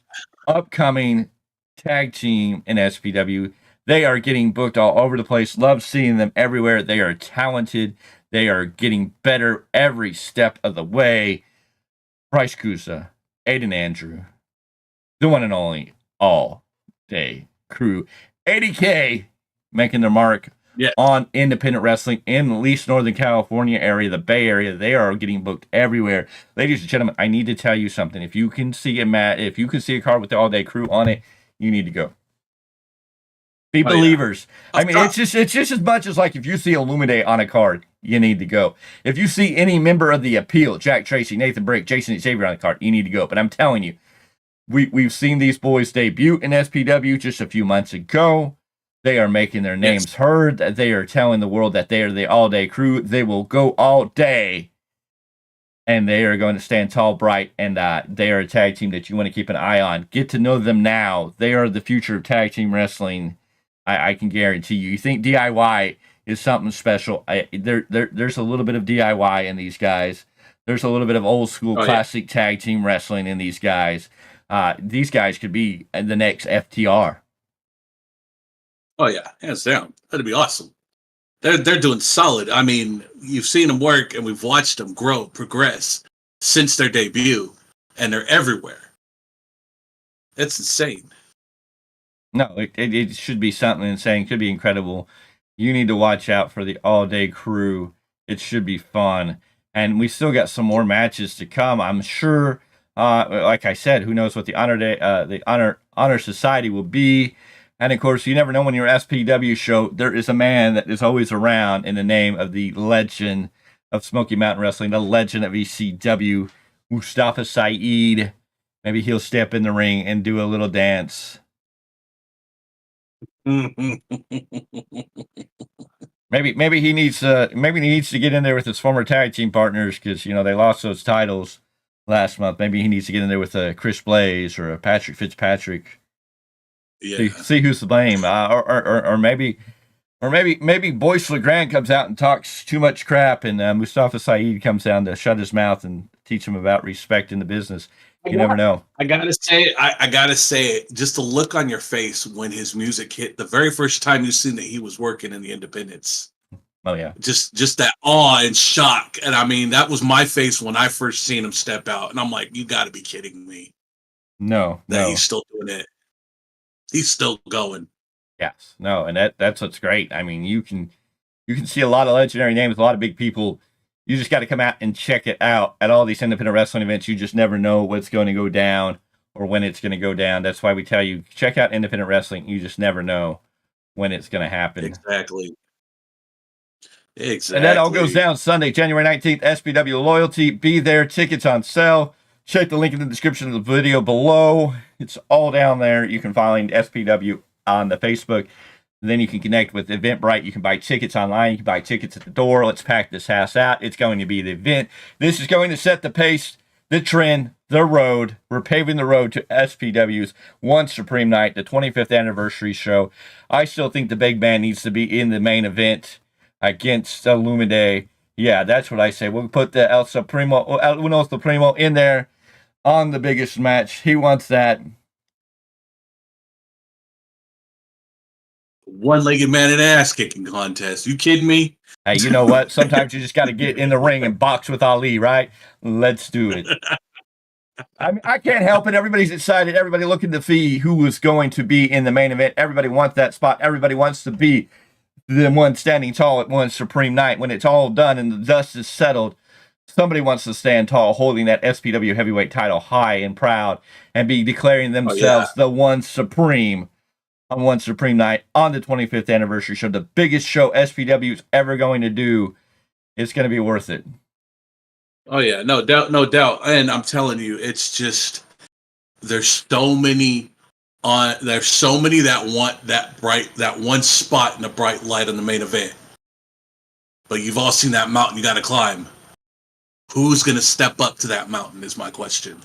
upcoming tag team in SPW. They are getting booked all over the place. Love seeing them everywhere. They are talented. They are getting better every step of the way. Bryce Kusa, Aiden Andrew, the one and only All Day Crew. 80K making their mark on independent wrestling in at least Northern California area, the Bay Area. They are getting booked everywhere. Ladies and gentlemen, I need to tell you something. If you can see a card with the All Day Crew on it, you need to go. Be believers. I mean, it's just as much as like if you see Illumide on a card, you need to go. If you see any member of the Appeal, Jack Tracy, Nathan Brick, Jason Xavier on the card, you need to go. But I'm telling you, we've seen these boys debut in SPW just a few months ago. They are making their names heard. They are telling the world that they are the all-day crew. They will go all day. And they are going to stand tall, bright, and they are a tag team that you want to keep an eye on. Get to know them now. They are the future of tag team wrestling. I can guarantee you. You think DIY is something special? There's a little bit of DIY in these guys. There's a little bit of old school classic tag team wrestling in these guys. These guys could be the next FTR. Oh yeah, hands down. That'd be awesome. They're doing solid. I mean, you've seen them work, and we've watched them grow, progress since their debut, and they're everywhere. It's insane. No, it should be something insane. It could be incredible. You need to watch out for the all-day crew. It should be fun. And we still got some more matches to come. I'm sure, like I said, who knows what the Honor Society will be. And, of course, you never know when you're SPW show, there is a man that is always around in the name of the legend of Smoky Mountain Wrestling, the legend of ECW, Mustafa Saeed. Maybe he'll step in the ring and do a little dance. Maybe he needs to get in there with his former tag team partners because, you know, they lost those titles last month. Maybe he needs to get in there with Chris Blaze or Patrick Fitzpatrick. Yeah. See who's to blame, or maybe Boyce LeGrand comes out and talks too much crap, and Mustafa Saeed comes down to shut his mouth and teach him about respect in the business. You never know. I gotta say, just the look on your face when his music hit the very first time you seen that he was working in the independents. Oh yeah, just that awe and shock, and I mean that was my face when I first seen him step out, and I'm like, you got to be kidding me. No, he's still doing it. He's still going. Yes. No, and that's what's great. I mean, you can see a lot of legendary names, a lot of big people. You just got to come out and check it out at all these independent wrestling events. You just never know what's going to go down or when it's going to go down. That's why we tell you, check out independent wrestling. You just never know when it's going to happen. Exactly. And that all goes down Sunday, January 19th, SPW Loyalty. Be there. Tickets on sale. Check the link in the description of the video below. It's all down there. You can find SPW on the Facebook. Then you can connect with Eventbrite. You can buy tickets online. You can buy tickets at the door. Let's pack this house out. It's going to be the event. This is going to set the pace, the trend, the road. We're paving the road to SPW's One Supreme Night, the 25th anniversary show. I still think the big man needs to be in the main event against Lumide. Yeah, that's what I say. We'll put the El Uno Supremo in there on the biggest match. He wants that. One-legged man in ass kicking contest. You kidding me? Hey, you know what? Sometimes you just got to get in the ring and box with Ali, right? Let's do it. I mean, I can't help it. Everybody's excited. Everybody looking to see who is going to be in the main event. Everybody wants that spot. Everybody wants to be the one standing tall at One Supreme Night. When it's all done and the dust is settled, somebody wants to stand tall, holding that SPW heavyweight title high and proud and be declaring themselves the One Supreme on One Supreme Night on the 25th anniversary show. The biggest show SPW is ever going to do. It's going to be worth it. Oh, yeah. No doubt. No doubt. And I'm telling you, it's just, there's so many that want that one spot in the bright light on the main event. But you've all seen that mountain you got to climb. Who's going to step up to that mountain is my question.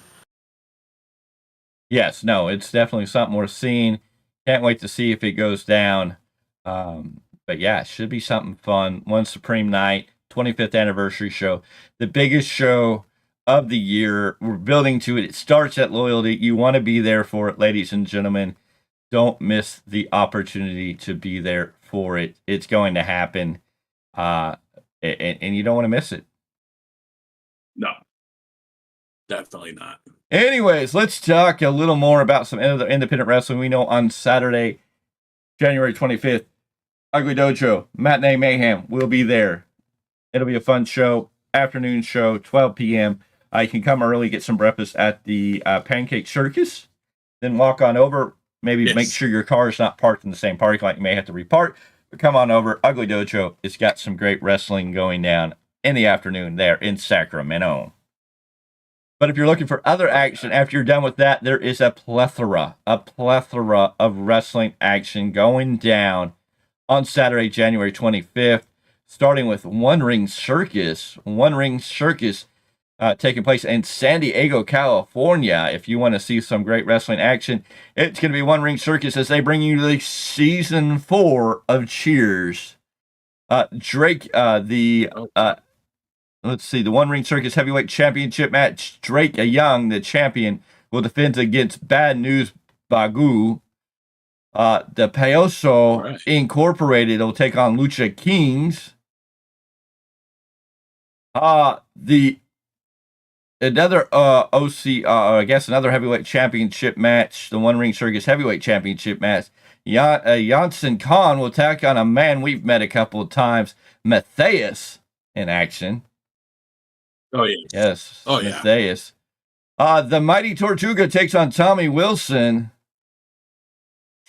Yes, no, it's definitely something we're seeing. Can't wait to see if it goes down. But yeah, it should be something fun. One Supreme Night, 25th anniversary show. The biggest show of the year. We're building to it. It starts at Loyalty. You want to be there for it, ladies and gentlemen. Don't miss the opportunity to be there for it. It's going to happen. And you don't want to miss it. No, definitely not. Anyways, let's talk a little more about some other independent wrestling. We know on Saturday, January 25th, Ugly Dojo, Matinee Mayhem will be there. It'll be a fun show, afternoon show, 12 p.m. You can come early, get some breakfast at the Pancake Circus, then walk on over. Maybe make sure your car is not parked in the same parking lot. You may have to repark. come on over. Ugly Dojo. It's got some great wrestling going down in the afternoon there in Sacramento. But if you're looking for other action after you're done with that, there is a plethora of wrestling action going down on Saturday, January 25th, starting with One Ring Circus. One Ring Circus taking place in San Diego, California. If you want to see some great wrestling action, it's going to be One Ring Circus as they bring you the season 4 of Cheers. Drake, let's see, the One Ring Circus Heavyweight Championship match. Drake Young, the champion, will defend against Bad News Bagu. The Payoso Incorporated will take on Lucha Kings. Another another heavyweight championship match, the One Ring Circus Heavyweight Championship match. Janssen Khan will attack on a man we've met a couple of times, Matthias, in action. Oh, yeah. Yes. Oh, yeah. Matthias. The Mighty Tortuga takes on Tommy Wilson.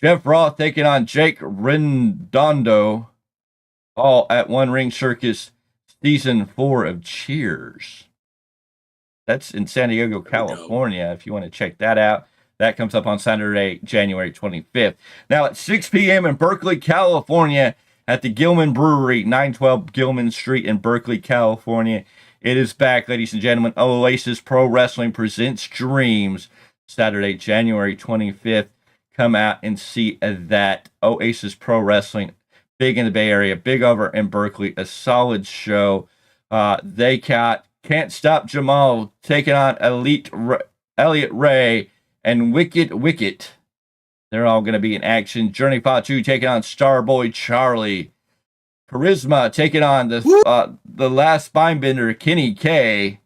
Jeff Roth taking on Jake Rendondo. All at One Ring Circus Season 4 of Cheers. That's in San Diego, California, if you want to check that out. That comes up on Saturday, January 25th. Now at 6 p.m. in Berkeley, California, at the Gilman Brewery, 912 Gilman Street in Berkeley, California. It is back, ladies and gentlemen. Oasis Pro Wrestling presents Dreams, Saturday, January 25th. Come out and see that. Oasis Pro Wrestling, big in the Bay Area, big over in Berkeley, a solid show. They got Can't Stop Jamal taking on Elliot Ray and Wicket. They're all going to be in action. Journey Fatu taking on Starboy Charlie. Charisma taking on the last spinebender, Kenny K.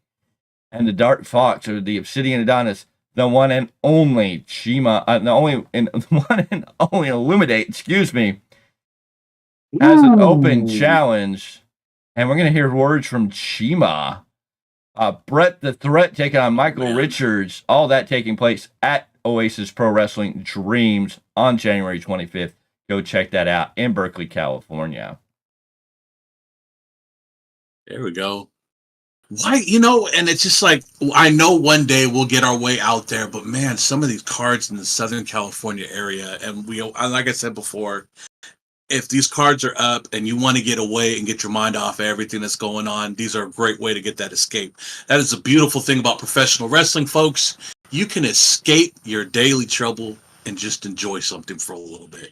And the Dark Fox, or the Obsidian Adonis, the one and only Chima, the one and only Illuminate, has an open challenge. And we're going to hear words from Chima. Brett the Threat taking on Michael Richards. All that taking place at Oasis Pro Wrestling Dreams on January 25th. Go check that out in Berkeley, California. There we go. Why, and it's just like, I know one day we'll get our way out there, but man, some of these cards in the Southern California area, and like I said before, if these cards are up and you want to get away and get your mind off of everything that's going on, these are a great way to get that escape. That is a beautiful thing about professional wrestling, folks. You can escape your daily trouble and just enjoy something for a little bit.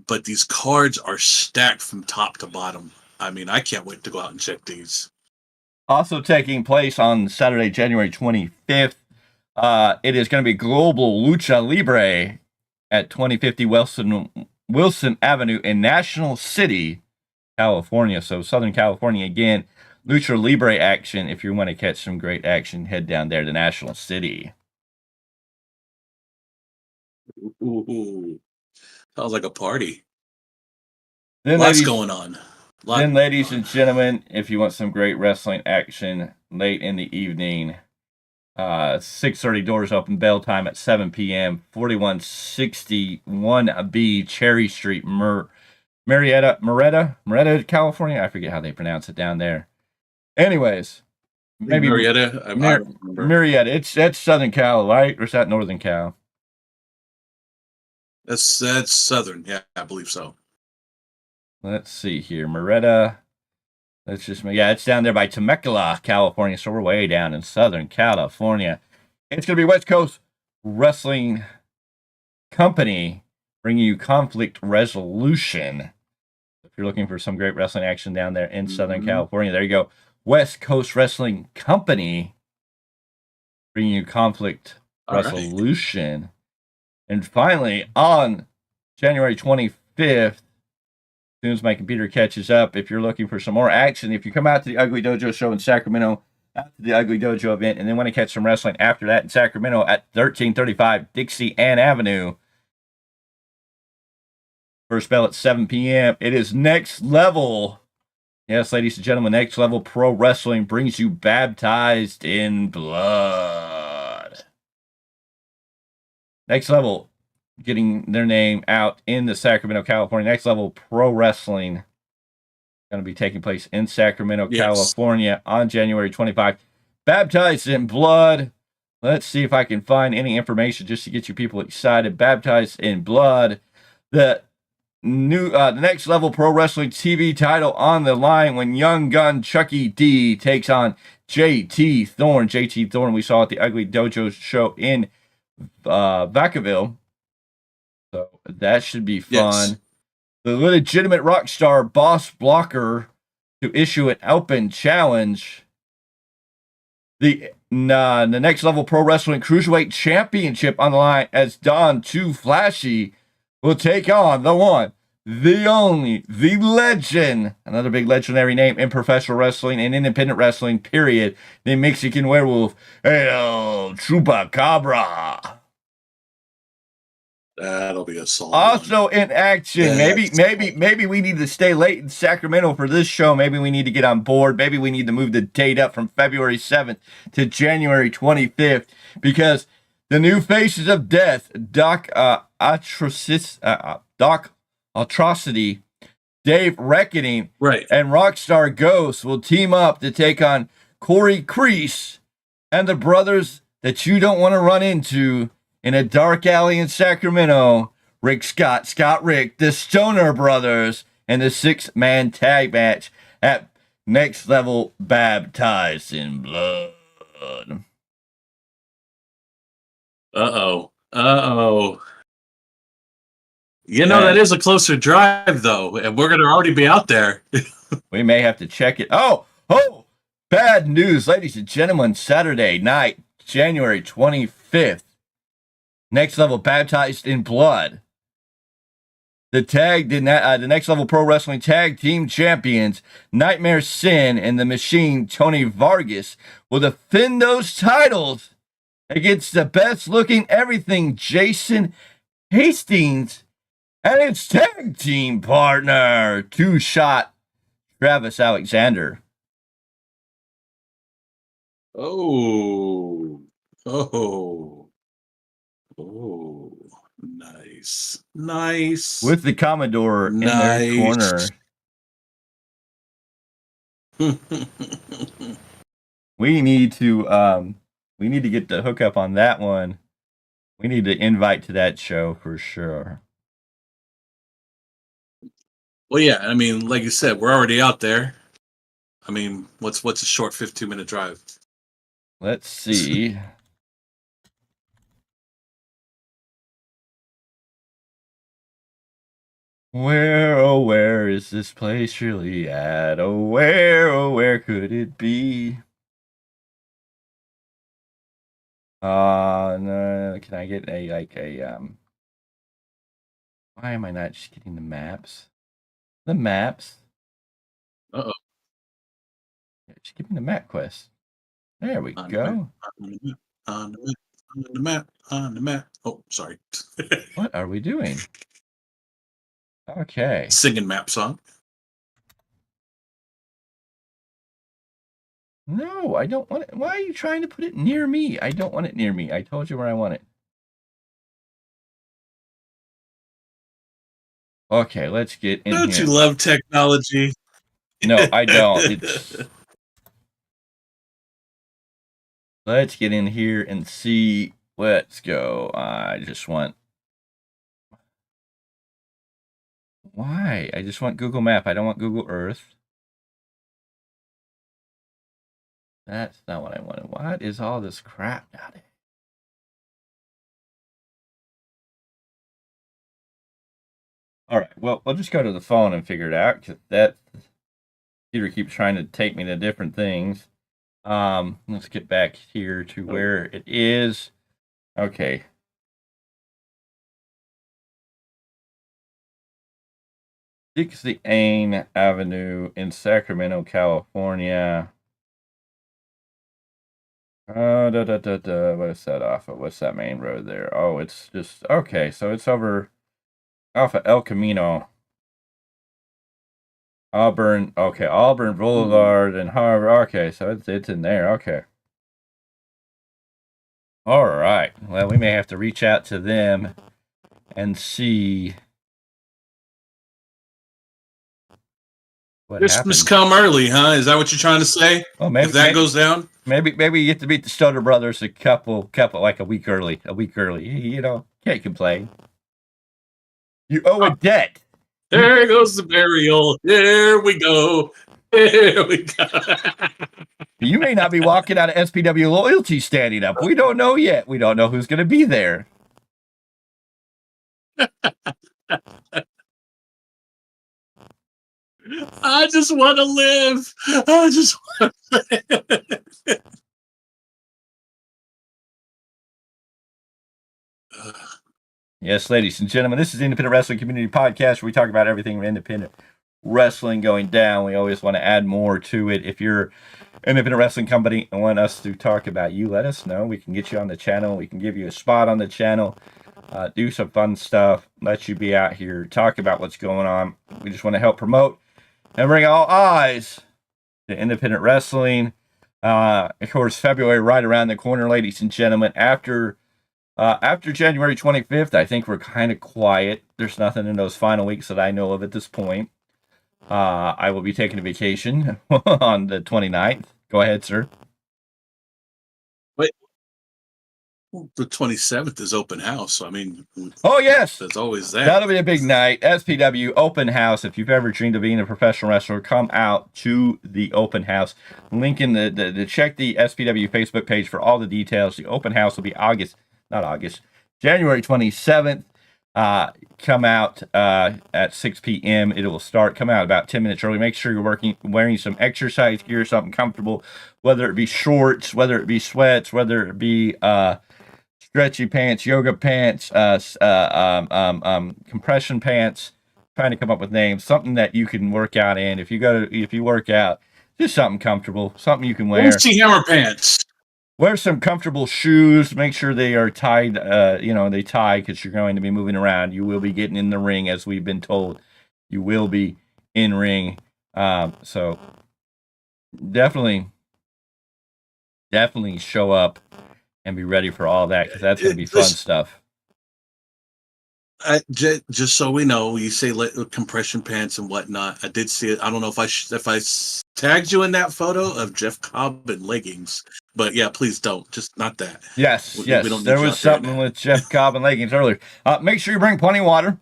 But these cards are stacked from top to bottom. I mean, I can't wait to go out and check these. Also taking place on Saturday, January 25th, it is going to be Global Lucha Libre at 2050 Wilson Avenue in National City, California. So Southern California again. Lucha Libre action. If you want to catch some great action, head down there to National City. Ooh. Sounds like a party. Then Lots going on. Ladies and gentlemen, if you want some great wrestling action late in the evening, 6:30 doors open, bell time at 7 p.m., 4161B Cherry Street, Marietta, California. I forget how they pronounce it down there. Anyways, maybe Marietta. Marietta. It's Southern Cal, right? Or is that Northern Cal? That's Southern. Yeah, I believe so. Let's see here. Marietta. It's down there by Temecula, California. So we're way down in Southern California. It's going to be West Coast Wrestling Company bringing you Conflict Resolution. If you're looking for some great wrestling action down there in Southern California, there you go. West Coast Wrestling Company bringing you Conflict Resolution. Right. And finally, on January 25th, as soon as my computer catches up, if you're looking for some more action, if you come out to the Ugly Dojo show in Sacramento, out to the Ugly Dojo event, and then want to catch some wrestling after that in Sacramento at 1335 Dixie Ann Avenue. First bell at 7 p.m. It is Next Level. Yes, ladies and gentlemen, Next Level Pro Wrestling brings you Baptized in Blood. Next Level getting their name out in the Sacramento, California. Next Level Pro Wrestling going to be taking place in Sacramento, California on January 25th. Baptized in Blood. Let's see if I can find any information just to get you people excited. Baptized in Blood. The Next Level Pro Wrestling TV title on the line when Young Gun Chucky D takes on JT Thorne. JT Thorne we saw at the Ugly Dojo show in Vacaville. So that should be fun. Yes. The legitimate rock star Boss Blocker to issue an open challenge. The Next Level Pro Wrestling Cruiserweight Championship on the line as Don Too Flashy will take on the one, the only, the legend, another big legendary name in professional wrestling and independent wrestling, period, the Mexican Werewolf, El Chupacabra. That'll be a solid Also one. in action, maybe we need to stay late in Sacramento for this show. Maybe we need to get on board. Maybe we need to move the date up from February 7th to January 25th because the new Faces of Death, Doc Atrocity, Dave Reckoning, and Rockstar Ghost will team up to take on Corey Kreese and the brothers that you don't want to run into in a dark alley in Sacramento. Rick Scott, Scott Rick, the Stoner Brothers, and the 6-man tag match at Next Level Baptized in Blood. Uh-oh. You know, that is a closer drive, though, and we're going to already be out there. We may have to check it. Oh, bad news, ladies and gentlemen. Saturday night, January 25th. Next Level Baptized in Blood. The Next Level Pro Wrestling Tag Team Champions, Nightmare Sin and the Machine, Tony Vargas, will defend those titles against the best looking everything, Jason Hastings, and its tag team partner, Two-Shot Travis Alexander. Oh, nice. With the Commodore in their corner. We need to get the hookup on that one. We need to invite to that show for sure. Well, yeah, I mean, like you said, we're already out there. I mean, what's a short 15-minute drive? Let's see. Where is this place really at? Where could it be? No, can I get why am I not just getting the maps? The maps. Uh-oh. Yeah, just give me the map quest. There we go. On the map. Oh, sorry. What are we doing? Okay. Singing map song. No, I don't want it. Why are you trying to put it near me? I don't want it near me. I told you where I want it. Okay, let's get in Don't here. you love technology? No, I don't. Let's get in here and see. Let's go. I just want... Why? I just want Google Map. I don't want Google Earth. That's not what I wanted. What is all this crap out of here? All right. Well, we'll just go to the phone and figure it out because that Peter keeps trying to take me to different things. Let's get back here to where it is. Okay. Dixie Ann Avenue in Sacramento, California. What is that off of? What's that main road there? Oh, it's just okay. So it's over off of El Camino, Auburn. Okay, Auburn Boulevard and Harbor. Okay, so it's in there. Okay. All right. Well, we may have to reach out to them and see what Christmas happens. come early, huh? Is that what you're trying to say? Well, maybe If that goes down, maybe you get to beat the Stoner Brothers a couple like a week early. You know, can't complain. You owe a debt. there goes the burial. There we go. There we go. You may not be walking out of SPW loyalty standing up. We don't know yet. We don't know who's going to be there. I just want to live. I just want to live. Yes, ladies and gentlemen, this is the Independent Wrestling Community Podcast where we talk about everything independent wrestling going down. We always want to add more to it. If you're an independent wrestling company and want us to talk about you, let us know. We can get you on the channel. We can give you a spot on the channel, do some fun stuff, let you be out here, talk about what's going on. We just want to help promote and bring all eyes to independent wrestling. Of course, February right around the corner, ladies and gentlemen. After January 25th, I think we're kind of quiet. There's nothing in those final weeks that I know of at this point. I will be taking a vacation on the 29th. Go ahead, sir. Wait, the 27th is open house. So, I mean, Oh, yes. there's always that. That'll be a big night. SPW open house. If you've ever dreamed of being a professional wrestler, come out to the open house. Link in the check the SPW Facebook page for all the details. The open house will be January 27th. Come out at 6 p.m. It will start. Come out about 10 minutes early. Make sure you're wearing some exercise gear, something comfortable, whether it be shorts, whether it be sweats, whether it be stretchy pants, yoga pants, compression pants. Trying to come up with names, something that you can work out in. If you work out, just something comfortable, something you can wear. MC Hammer pants. Wear some comfortable shoes. Make sure they are tied. They tie because you're going to be moving around. You will be getting in the ring, as we've been told. You will be in ring. So definitely show up and be ready for all that because that's going to be fun stuff. Just so we know, you say compression pants and whatnot. I did see it. I don't know if I tagged you in that photo of Jeff Cobb in leggings, but yeah, please don't. Just not that. Yes. We don't There was something with Jeff Cobb and leggings earlier. Make sure you bring plenty of water.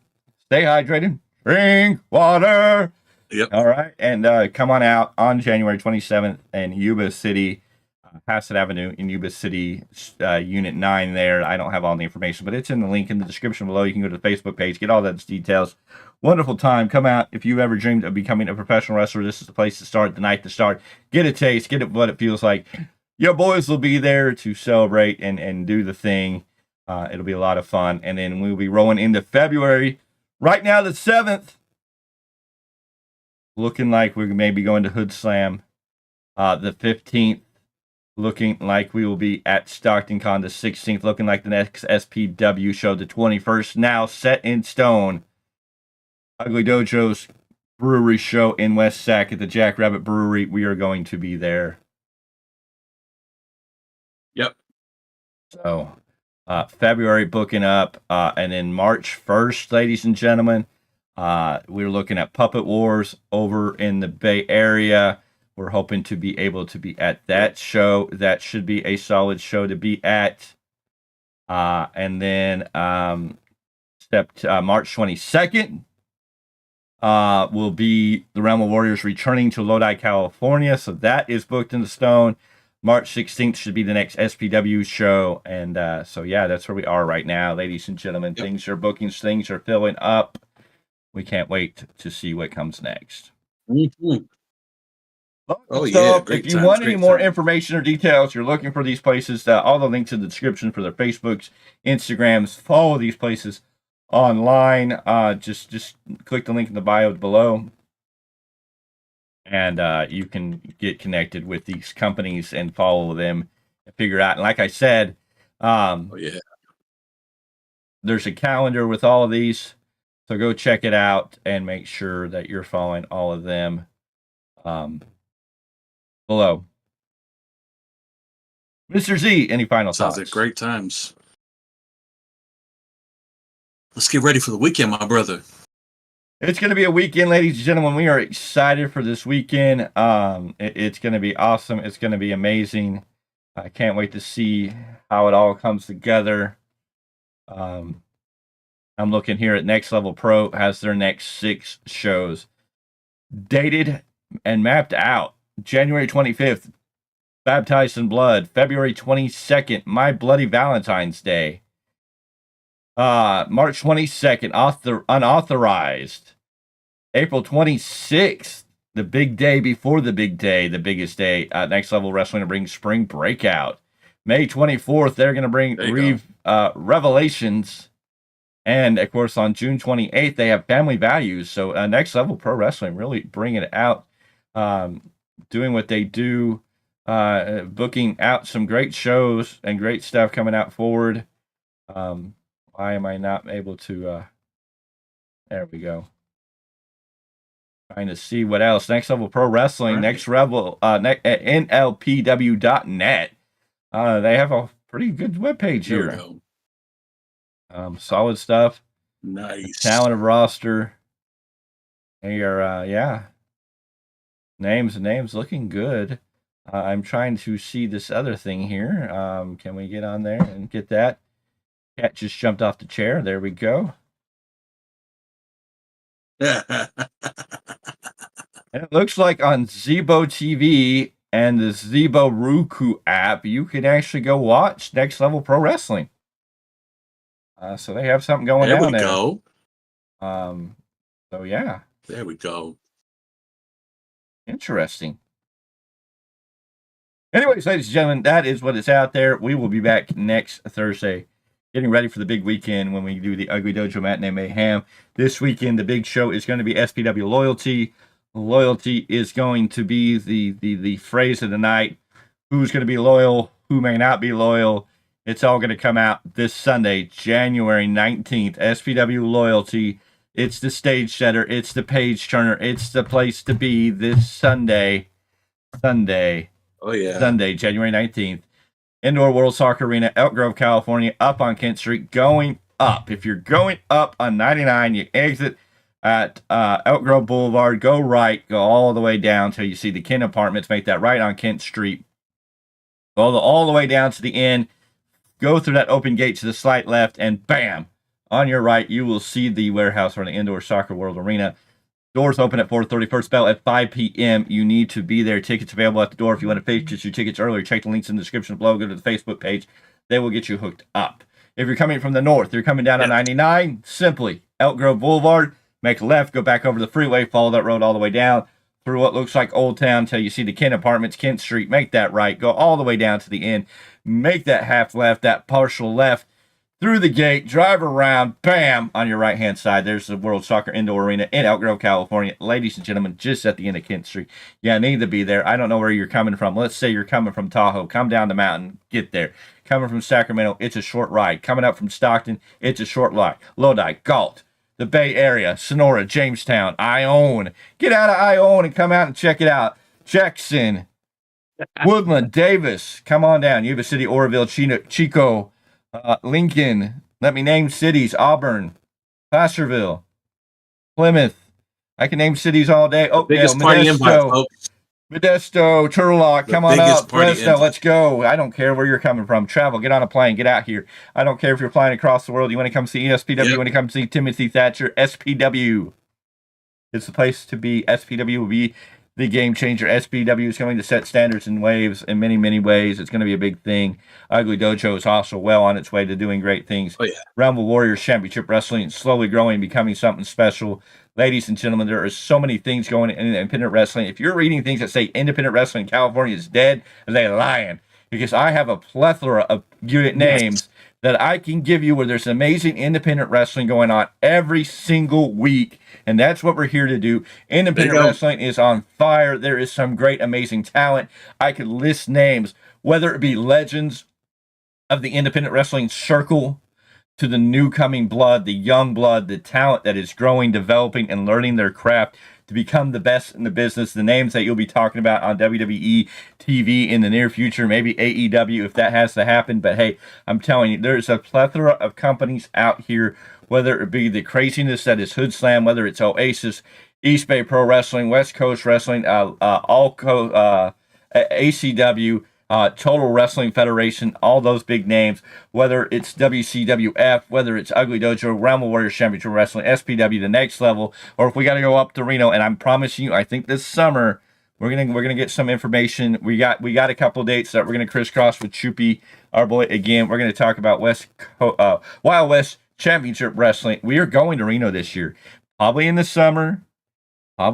Stay hydrated. Bring water. Yep. All right, and come on out on January 27th in Yuba City. Hassett Avenue in Yuba City, Unit 9 there. I don't have all the information, but it's in the link in the description below. You can go to the Facebook page, get all those details. Wonderful time. Come out. If you've ever dreamed of becoming a professional wrestler, this is the place to start, the night to start. Get a taste, get what it feels like. Your boys will be there to celebrate and do the thing. It'll be a lot of fun. And then we'll be rolling into February. Right now, the 7th. Looking like we may be going to Hoodslam. The 15th. Looking like we will be at Stockton Con the 16th. Looking like the next SPW show, the 21st. Now set in stone. Ugly Dojo's brewery show in West Sac at the Jackrabbit Brewery. We are going to be there. Yep. So, February booking up. And then March 1st, ladies and gentlemen, we're looking at Puppet Wars over in the Bay Area. We're hoping to be able to be at that show. That should be a solid show to be at. And then March 22nd will be the Realm of Warriors returning to Lodi, California. So that is booked in the stone. March 16th should be the next SPW show. And so, yeah, that's where we are right now, ladies and gentlemen. Yep. Things are filling up. We can't wait to see what comes next. Mm-hmm. Oh, yeah. If you want any more information or details, you're looking for these places, all the links in the description for their Facebooks, Instagrams. Follow these places online. Just click the link in the bio below. And you can get connected with these companies and follow them and figure out. And like I said, there's a calendar with all of these. So go check it out and make sure that you're following all of them. Below. Mr. Z, any final thoughts? Sounds like great times. Let's get ready for the weekend, my brother. It's going to be a weekend, ladies and gentlemen. We are excited for this weekend. It's going to be awesome. It's going to be amazing. I can't wait to see how it all comes together. I'm looking here at Next Level Pro has their next 6 shows dated and mapped out. January 25th, Baptized in Blood. February 22nd, My Bloody Valentine's Day. March 22nd, Unauthorized. April 26th, the big day before the big day, the biggest day. Next Level Wrestling to bring Spring Breakout. May 24th, they're going to bring Revelations. And, of course, on June 28th, they have Family Values. So, Next Level Pro Wrestling really bringing it out, doing what they do, booking out some great shows and great stuff coming out forward. Why am I not able to? There we go. Trying to see what else. Next Level Pro Wrestling, right. Next Level, NLPW.net. They have a pretty good webpage here. Solid stuff. Nice. Talented roster. They are, Names looking good. I'm trying to see this other thing here. Can we get on there and get that? Cat just jumped off the chair. There we go. And it looks like on Zebo TV and the Zebo Roku app, you can actually go watch Next Level Pro Wrestling. So they have something going down there. There we go. So yeah. There we go. Interesting. Anyways, ladies and gentlemen, that is what is out there. We will be back next Thursday, getting ready for the big weekend when we do the Ugly Dojo Matinee Mayhem. This weekend, the big show is going to be SPW Loyalty. Loyalty is going to be the phrase of the night. Who's going to be loyal? Who may not be loyal? It's all going to come out this Sunday, January 19th. SPW Loyalty. It's the stage setter. It's the page turner. It's the place to be this Sunday. Oh, yeah. Sunday, January 19th. Indoor World Soccer Arena, Elk Grove, California, up on Kent Street, going up. If you're going up on 99, you exit at Elk Grove Boulevard, go right, go all the way down until you see the Ken Apartments. Make that right on Kent Street. Go all the way down to the end. Go through that open gate to the slight left, and bam, on your right, you will see the warehouse for the Indoor Soccer World Arena. Doors open at 4:30. First bell at 5 p.m. You need to be there. Tickets available at the door. If you want to purchase your tickets earlier, check the links in the description below. Go to the Facebook page. They will get you hooked up. If you're coming from the north, you're coming down on 99, simply Elk Grove Boulevard, make a left, go back over the freeway, follow that road all the way down through what looks like Old Town until you see the Ken Apartments, Kent Street. Make that right. Go all the way down to the end. Make that half left, that partial left, through the gate, drive around, bam, on your right-hand side. There's the World Soccer Indoor Arena in Elk Grove, California. Ladies and gentlemen, just at the end of Kent Street. Yeah, need to be there. I don't know where you're coming from. Let's say you're coming from Tahoe. Come down the mountain, get there. Coming from Sacramento, it's a short ride. Coming up from Stockton, it's a short ride. Lodi, Galt, the Bay Area, Sonora, Jamestown, Ione. Get out of Ione and come out and check it out. Jackson, Woodland, Davis, come on down. Yuba City, Oroville, Chico, Lincoln. Let me name cities. Auburn, Placerville, Plymouth. I can name cities all day. Oakdale, Modesto, Turlock. Come on up. Fresno, let's go. I don't care where you're coming from. Travel. Get on a plane. Get out here. I don't care if you're flying across the world. You want to come see SPW. You want to come see Timothy Thatcher. SPW. It's the place to be. SPW will be the game changer. SPW is going to set standards and waves in many, many ways. It's going to be a big thing. Ugly Dojo is also well on its way to doing great things. Oh, yeah. Rumble Warriors Championship Wrestling is slowly growing, becoming something special. Ladies and gentlemen, there are so many things going in independent wrestling. If you're reading things that say independent wrestling in California is dead, they're lying. Because I have a plethora of unit names that I can give you where there's amazing independent wrestling going on every single week. And that's what we're here to do. Independent wrestling is on fire. There is some great, amazing talent. I could list names, whether it be legends of the independent wrestling circle to the new coming blood, the young blood, the talent that is growing, developing, and learning their craft to become the best in the business. The names that you'll be talking about on WWE TV in the near future, maybe AEW if that has to happen. But hey, I'm telling you, there's a plethora of companies out here, whether it be the craziness that is Hoodslam, whether it's Oasis, East Bay Pro Wrestling, West Coast Wrestling, ACW, Total Wrestling Federation, all those big names, whether it's WCWF, whether it's Ugly Dojo, Realm of Warriors Championship Wrestling, SPW, the next level, or if we got to go up to Reno, and I'm promising you, I think this summer we're gonna get some information. We got a couple dates that we're gonna crisscross with Chupi, our boy. Again, we're gonna talk about Wild West Championship Wrestling. We are going to Reno this year, probably in the summer. Yep.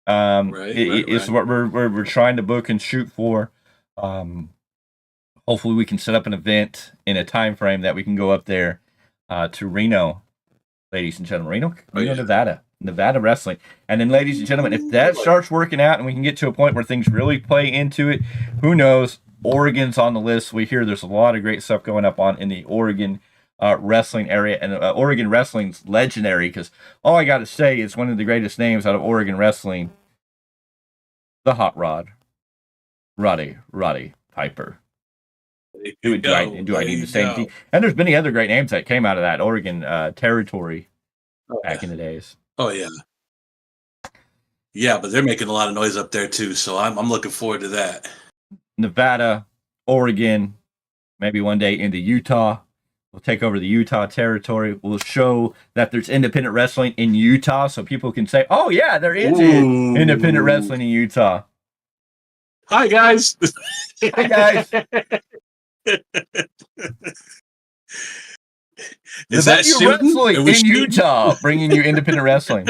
It's what we're trying to book and shoot for. Hopefully we can set up an event in a time frame that we can go up there to Reno, ladies and gentlemen. Reno, Nevada wrestling. And then, ladies and gentlemen, if that starts working out and we can get to a point where things really play into it, who knows? Oregon's on the list. We hear there's a lot of great stuff going up in the Oregon wrestling area, and Oregon wrestling's legendary because all I got to say is one of the greatest names out of Oregon wrestling, the Hot Rod, Roddy Piper. Do I need to say anything? And there's many other great names that came out of that Oregon territory back in the days. Oh yeah, but they're making a lot of noise up there too, so I'm looking forward to that. Nevada, Oregon, maybe one day into Utah. We'll take over the Utah territory. We'll show that there's independent wrestling in Utah so people can say, oh, yeah, there is independent wrestling in Utah. Hi, guys. Hi, guys. Is that wrestling in Utah, bringing you independent wrestling?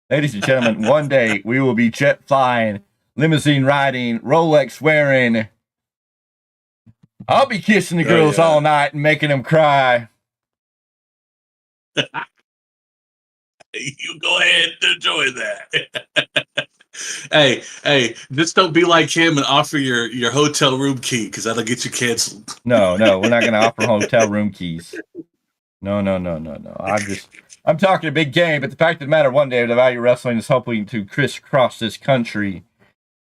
Ladies and gentlemen, one day we will be jet flying, limousine riding, Rolex wearing. I'll be kissing the girls all night and making them cry. You go ahead and enjoy that. Hey, just don't be like him and offer your hotel room key because that'll get you canceled. No, we're not going to offer hotel room keys. No. I'm talking a big game, but the fact of the matter, one day the Value Wrestling is hoping to crisscross this country.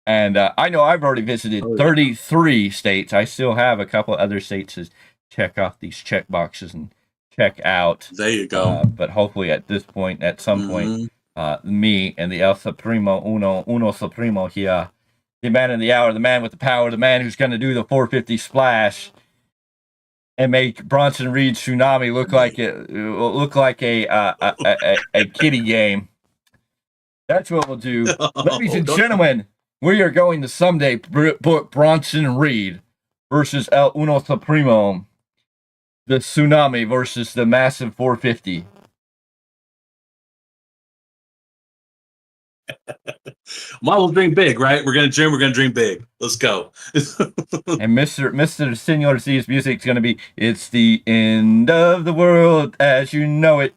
And I know I've already visited 33 states. I still have a couple other states to check off these check boxes and check out. There you go. But hopefully at some point, me and the El Supremo, Uno Supremo here, the man in the hour, the man with the power, the man who's going to do the 450 splash and make Bronson Reed's Tsunami look like a kiddie game. That's what we'll do. Ladies and gentlemen, we are going to someday book Bronson Reed versus El Uno Supremo, the Tsunami versus the massive 450. We'll dream big, right? We're gonna dream big. Let's go. And Mr. Senor C's music is gonna be "It's the End of the World as You Know It."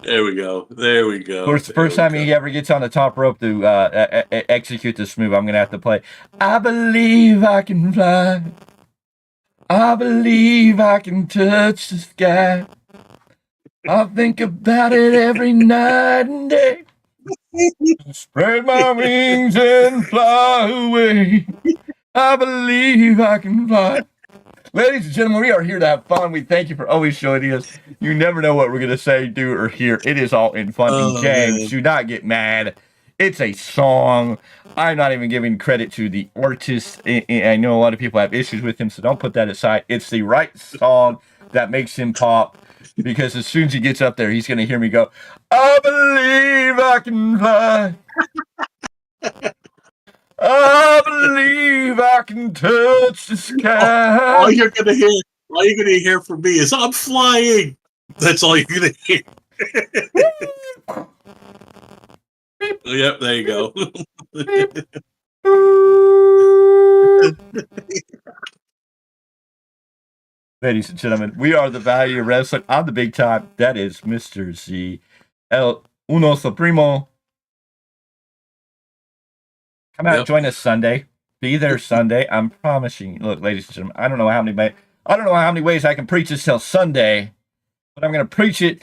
There we go. Of course, the first time he ever gets on the top rope to execute this move, I'm going to have to play "I Believe I Can Fly. I believe I can touch the sky. I think about it every night and day. Spread my wings and fly away. I believe I can fly." Ladies and gentlemen, we are here to have fun. We thank you for always showing us. You never know what we're going to say, do, or hear. It is all in fun and games. Man. Do not get mad. It's a song. I'm not even giving credit to the artist. I know a lot of people have issues with him, so don't put that aside. It's the right song that makes him pop, because as soon as he gets up there, he's going to hear me go, "I believe I can fly. I believe I can touch the sky." All you're gonna hear from me is "I'm flying." That's all you're gonna hear. Yep, there you go. Ladies and gentlemen, we are the Value Wrestling on the big time. That is Mr. Z, El Uno Supremo. Come out and join us Sunday. Be there Sunday. I'm promising you. Look, ladies and gentlemen, I don't know how many I don't know how many ways I can preach this till Sunday, but I'm going to preach it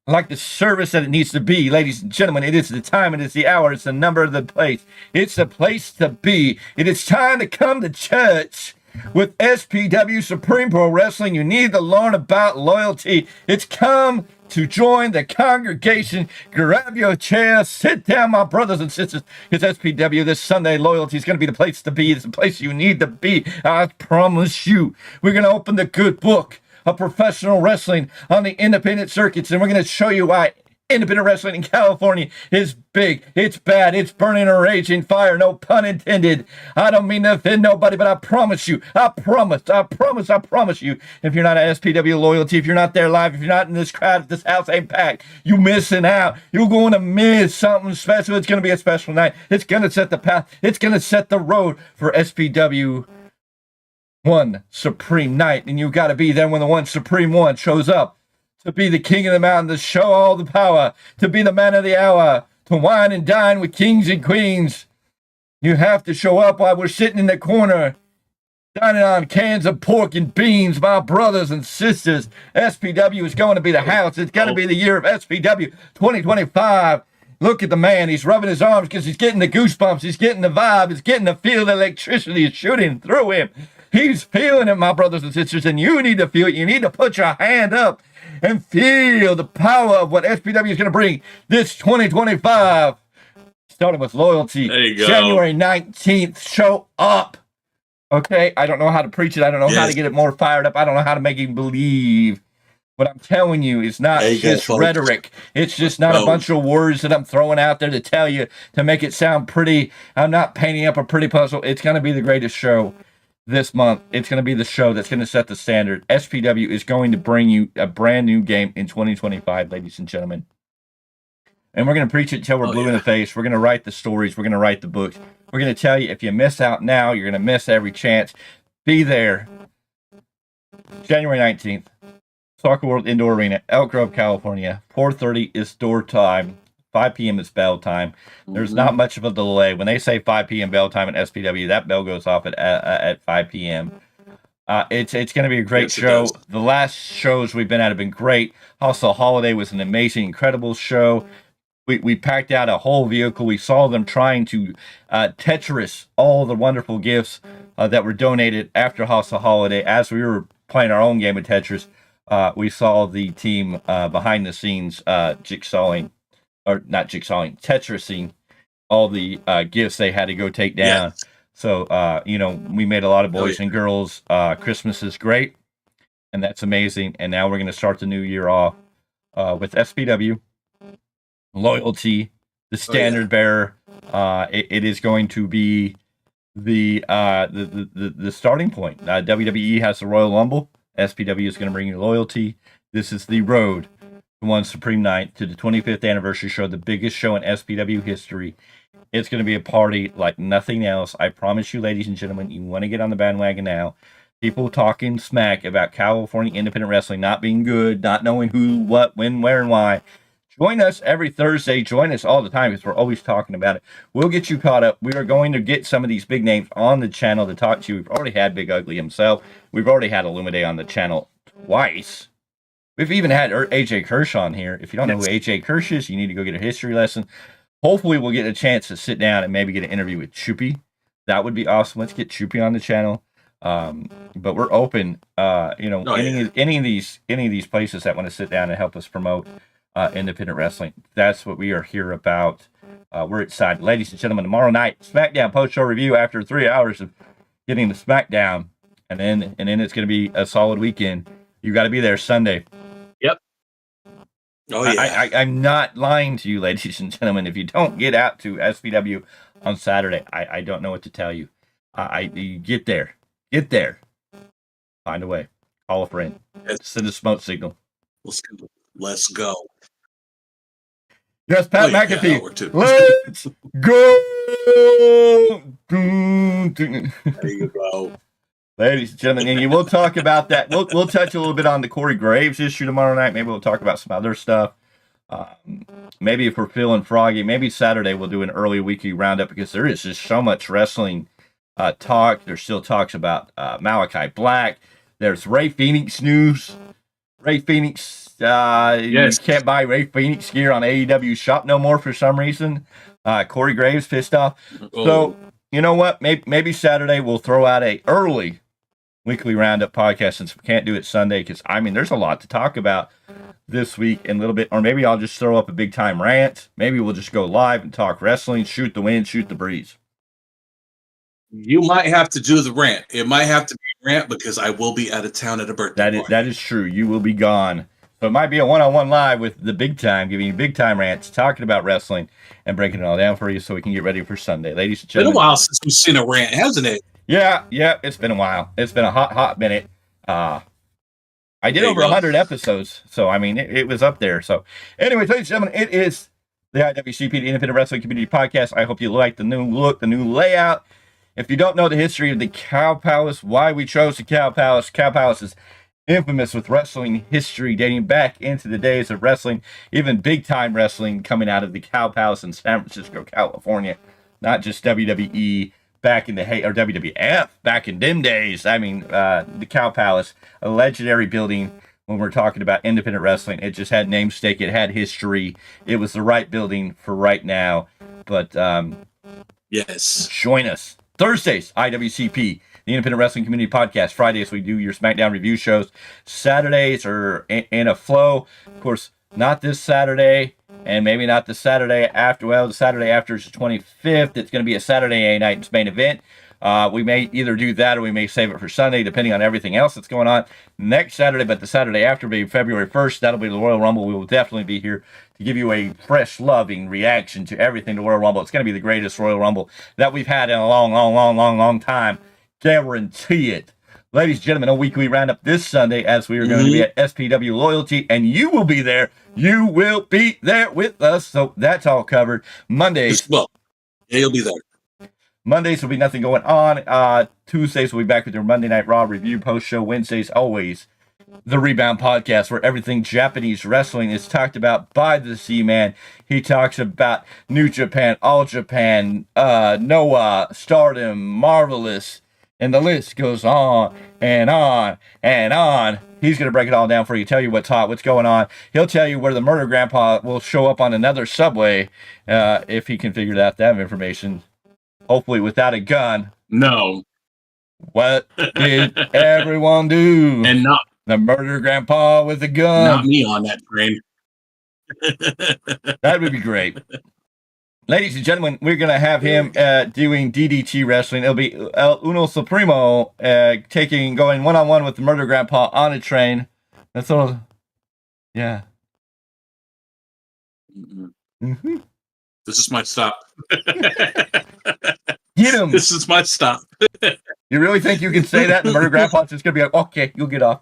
like the service that it needs to be. Ladies and gentlemen, it is the time, it is the hour, it's the number of the place. It's the place to be. It is time to come to church with SPW Supreme Pro Wrestling. You need to learn about loyalty. It's come to join the congregation. Grab your chair, sit down, my brothers and sisters. It's SPW this Sunday. Loyalty is going to be the place to be. It's the place you need to be. I promise you. We're going to open the good book of professional wrestling on the independent circuits, and we're going to show you why independent wrestling in California is big, it's bad, it's burning a raging fire, no pun intended. I don't mean to offend nobody, but I promise you, I promise you, if you're not at SPW Loyalty, if you're not there live, if you're not in this crowd, if this house ain't packed, you're missing out. You're going to miss something special. It's going to be a special night. It's going to set the path. It's going to set the road for SPW One Supreme Night, and you got to be there when the One Supreme One shows up. To be the king of the mountain, to show all the power, to be the man of the hour, to wine and dine with kings and queens. You have to show up while we're sitting in the corner, dining on cans of pork and beans, my brothers and sisters. SPW is going to be the house. It's going to be the year of SPW 2025. Look at the man. He's rubbing his arms because he's getting the goosebumps. He's getting the vibe. He's getting the feel. The electricity is shooting through him. He's feeling it, my brothers and sisters, and you need to feel it. You need to put your hand up and feel the power of what SPW is going to bring this 2025. Starting with Loyalty, There you go. January 19th. Show up. Okay? I don't know how to preach it. I don't know how to get it more fired up. I don't know how to make you believe. What I'm telling you is not just rhetoric. It's just not a bunch of words that I'm throwing out there to tell you to make it sound pretty. I'm not painting up a pretty puzzle. It's going to be the greatest show this month. It's going to be the show that's going to set the standard. SPW is going to bring you a brand new game in 2025, ladies and gentlemen. And we're going to preach it until we're blue in the face. We're going to write the stories. We're going to write the books. We're going to tell you if you miss out now, you're going to miss every chance. Be there. January 19th. Soccer World Indoor Arena, Elk Grove, California. 4:30 is door time. 5 p.m. is bell time. There's not much of a delay. When they say 5 p.m. bell time at SPW, that bell goes off at 5 p.m. It's going to be a great show. The last shows we've been at have been great. Also, Holiday was an amazing, incredible show. We packed out a whole vehicle. We saw them trying to Tetris all the wonderful gifts that were donated after Hustle Holiday. As we were playing our own game of Tetris, we saw the team behind the scenes Tetrising all the gifts they had to go take down. Yeah. So, we made a lot of boys and girls. Christmas is great, and that's amazing. And now we're going to start the new year off with SPW, Loyalty, the standard bearer. It is going to be the starting point. WWE has the Royal Rumble. SPW is going to bring you Loyalty. This is the road. One Supreme Night to the 25th anniversary show, the biggest show in SPW history. It's going to be a party like nothing else. I promise you, ladies and gentlemen, you want to get on the bandwagon now. People talking smack about California independent wrestling not being good, not knowing who, what, when, where, and why. Join us every Thursday. Join us all the time because we're always talking about it. We'll get you caught up. We are going to get some of these big names on the channel to talk to you. We've already had Big Ugly himself. We've already had Illumide on the channel twice. We've even had AJ Kirsch on here. If you don't know who AJ Kirsch is, you need to go get a history lesson. Hopefully, we'll get a chance to sit down and maybe get an interview with Choopy. That would be awesome. Let's get Choopy on the channel. But we're open. Any of these places that want to sit down and help us promote independent wrestling. That's what we are here about. We're excited, ladies and gentlemen. Tomorrow night, SmackDown post-show review after 3 hours of getting the SmackDown, and then it's going to be a solid weekend. You got to be there Sunday. Yep. Oh yeah. I'm not lying to you, ladies and gentlemen. If you don't get out to SPW on Saturday, I don't know what to tell you. You get there. Find a way. Call a friend. Send a smoke signal. Let's go. Yes, Pat McAfee. Let's go. There you go. Ladies and gentlemen, and we'll talk about that. We'll touch a little bit on the Corey Graves issue tomorrow night. Maybe we'll talk about some other stuff. Maybe if we're feeling froggy, maybe Saturday we'll do an early weekly roundup because there is just so much wrestling talk. There's still talks about Malachi Black. There's Ray Phoenix news. Ray Phoenix, Yes. you can't buy Ray Phoenix gear on AEW shop no more for some reason. Corey Graves pissed off. So, you know what? Maybe Saturday we'll throw out a early weekly roundup podcast since we can't do it Sunday because, I mean, there's a lot to talk about this week and a little bit. Or maybe I'll just throw up a big time rant. Maybe we'll just go live and talk wrestling, shoot the wind, shoot the breeze. You might have to do the rant. It might have to be a rant because I will be out of town at a birthday party. That is true. You will be gone. So it might be a one-on-one live with the big time, giving you big time rants, talking about wrestling, and breaking it all down for you so we can get ready for Sunday. Ladies and gentlemen. It's been a while since we've seen a rant, hasn't it? Yeah, it's been a while. It's been a hot minute. I did over 100 episodes, so I mean, it was up there. So anyway, ladies and gentlemen, it is the IWCP, the Independent Wrestling Community Podcast. I hope you like the new look, the new layout. If you don't know the history of the Cow Palace, why we chose the Cow Palace is infamous with wrestling history dating back into the days of wrestling, even big-time wrestling coming out of the Cow Palace in San Francisco, California. Not just WWE back in the or WWF back in them days. I mean, the Cow Palace, a legendary building when we're talking about independent wrestling. It just had namesake. It had history. It was the right building for right now. But yes, join us. Thursdays, IWCP, the Independent Wrestling Community Podcast. Fridays, we do your SmackDown review shows. Saturdays are in a flow. Of course, not this Saturday, and maybe not the Saturday after. Well, the Saturday after is the 25th. It's going to be a Saturday night's main event. We may either do that or we may save it for Sunday, depending on everything else that's going on next Saturday. But the Saturday after will be February 1st. That'll be the Royal Rumble. We will definitely be here to give you a fresh, loving reaction to everything to Royal Rumble. It's going to be the greatest Royal Rumble that we've had in a long time. Guarantee it. Ladies and gentlemen, a weekly roundup this Sunday as we are going to be at SPW Loyalty, and you will be there. You will be there with us. So that's all covered. Mondays. Well, yeah, you'll be there. Mondays will be nothing going on. Tuesdays we'll be back with your Monday Night Raw review post show. Wednesdays, always the Rebound Podcast, where everything Japanese wrestling is talked about by the Z-Man. He talks about New Japan, All Japan, Noah, Stardom, Marvelous, and the list goes on and on and on. He's going to break it all down for you, tell you what's hot, what's going on. He'll tell you where the Murder Grandpa will show up on another subway if he can figure out that information. Hopefully without a gun. No. What did everyone do? And not the Murder Grandpa with a gun. Not me on that train. That would be great. Ladies and gentlemen, we're going to have him doing DDT wrestling. It'll be El Uno Supremo going one-on-one with the Murder Grandpa on a train. That's all. Yeah. Mm-hmm. This is my stop. Get him. This is my stop. You really think you can say that and the Murder Grandpa's just going to be like, okay, you'll get off?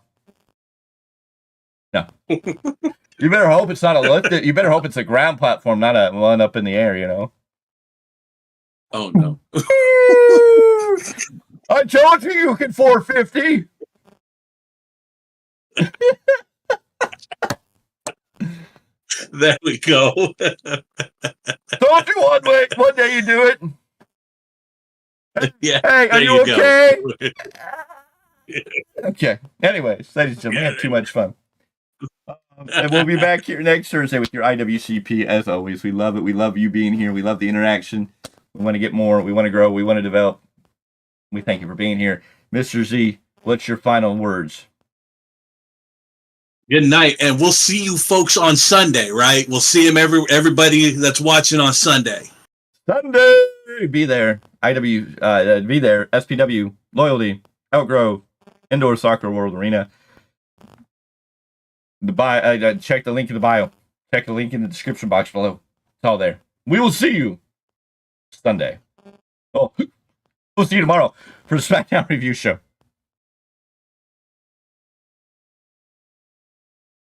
No. You better hope it's not a lift. You better hope it's a ground platform, not a one up in the air, you know? Oh, no. I told you can 450. There we go. Told you one day you do it. Yeah. Hey, are you okay? Yeah. Okay. Anyways, ladies and gentlemen, we had too much fun. And we'll be back here next Thursday with your IWCP. As always, we love it. We love you being here. We love the interaction. We want to get more. We want to grow. We want to develop. We thank you for being here. Mr. Z, what's your final words? Good night, and we'll see you folks on Sunday, right? We'll see everybody that's watching on Sunday. Sunday! Be there. Be there. SPW, Loyalty, Outgrow, Indoor Soccer World Arena. Check the link in the bio. Check the link in the description box below. It's all there. We will see you Sunday. Oh, we'll see you tomorrow for the SmackDown review show.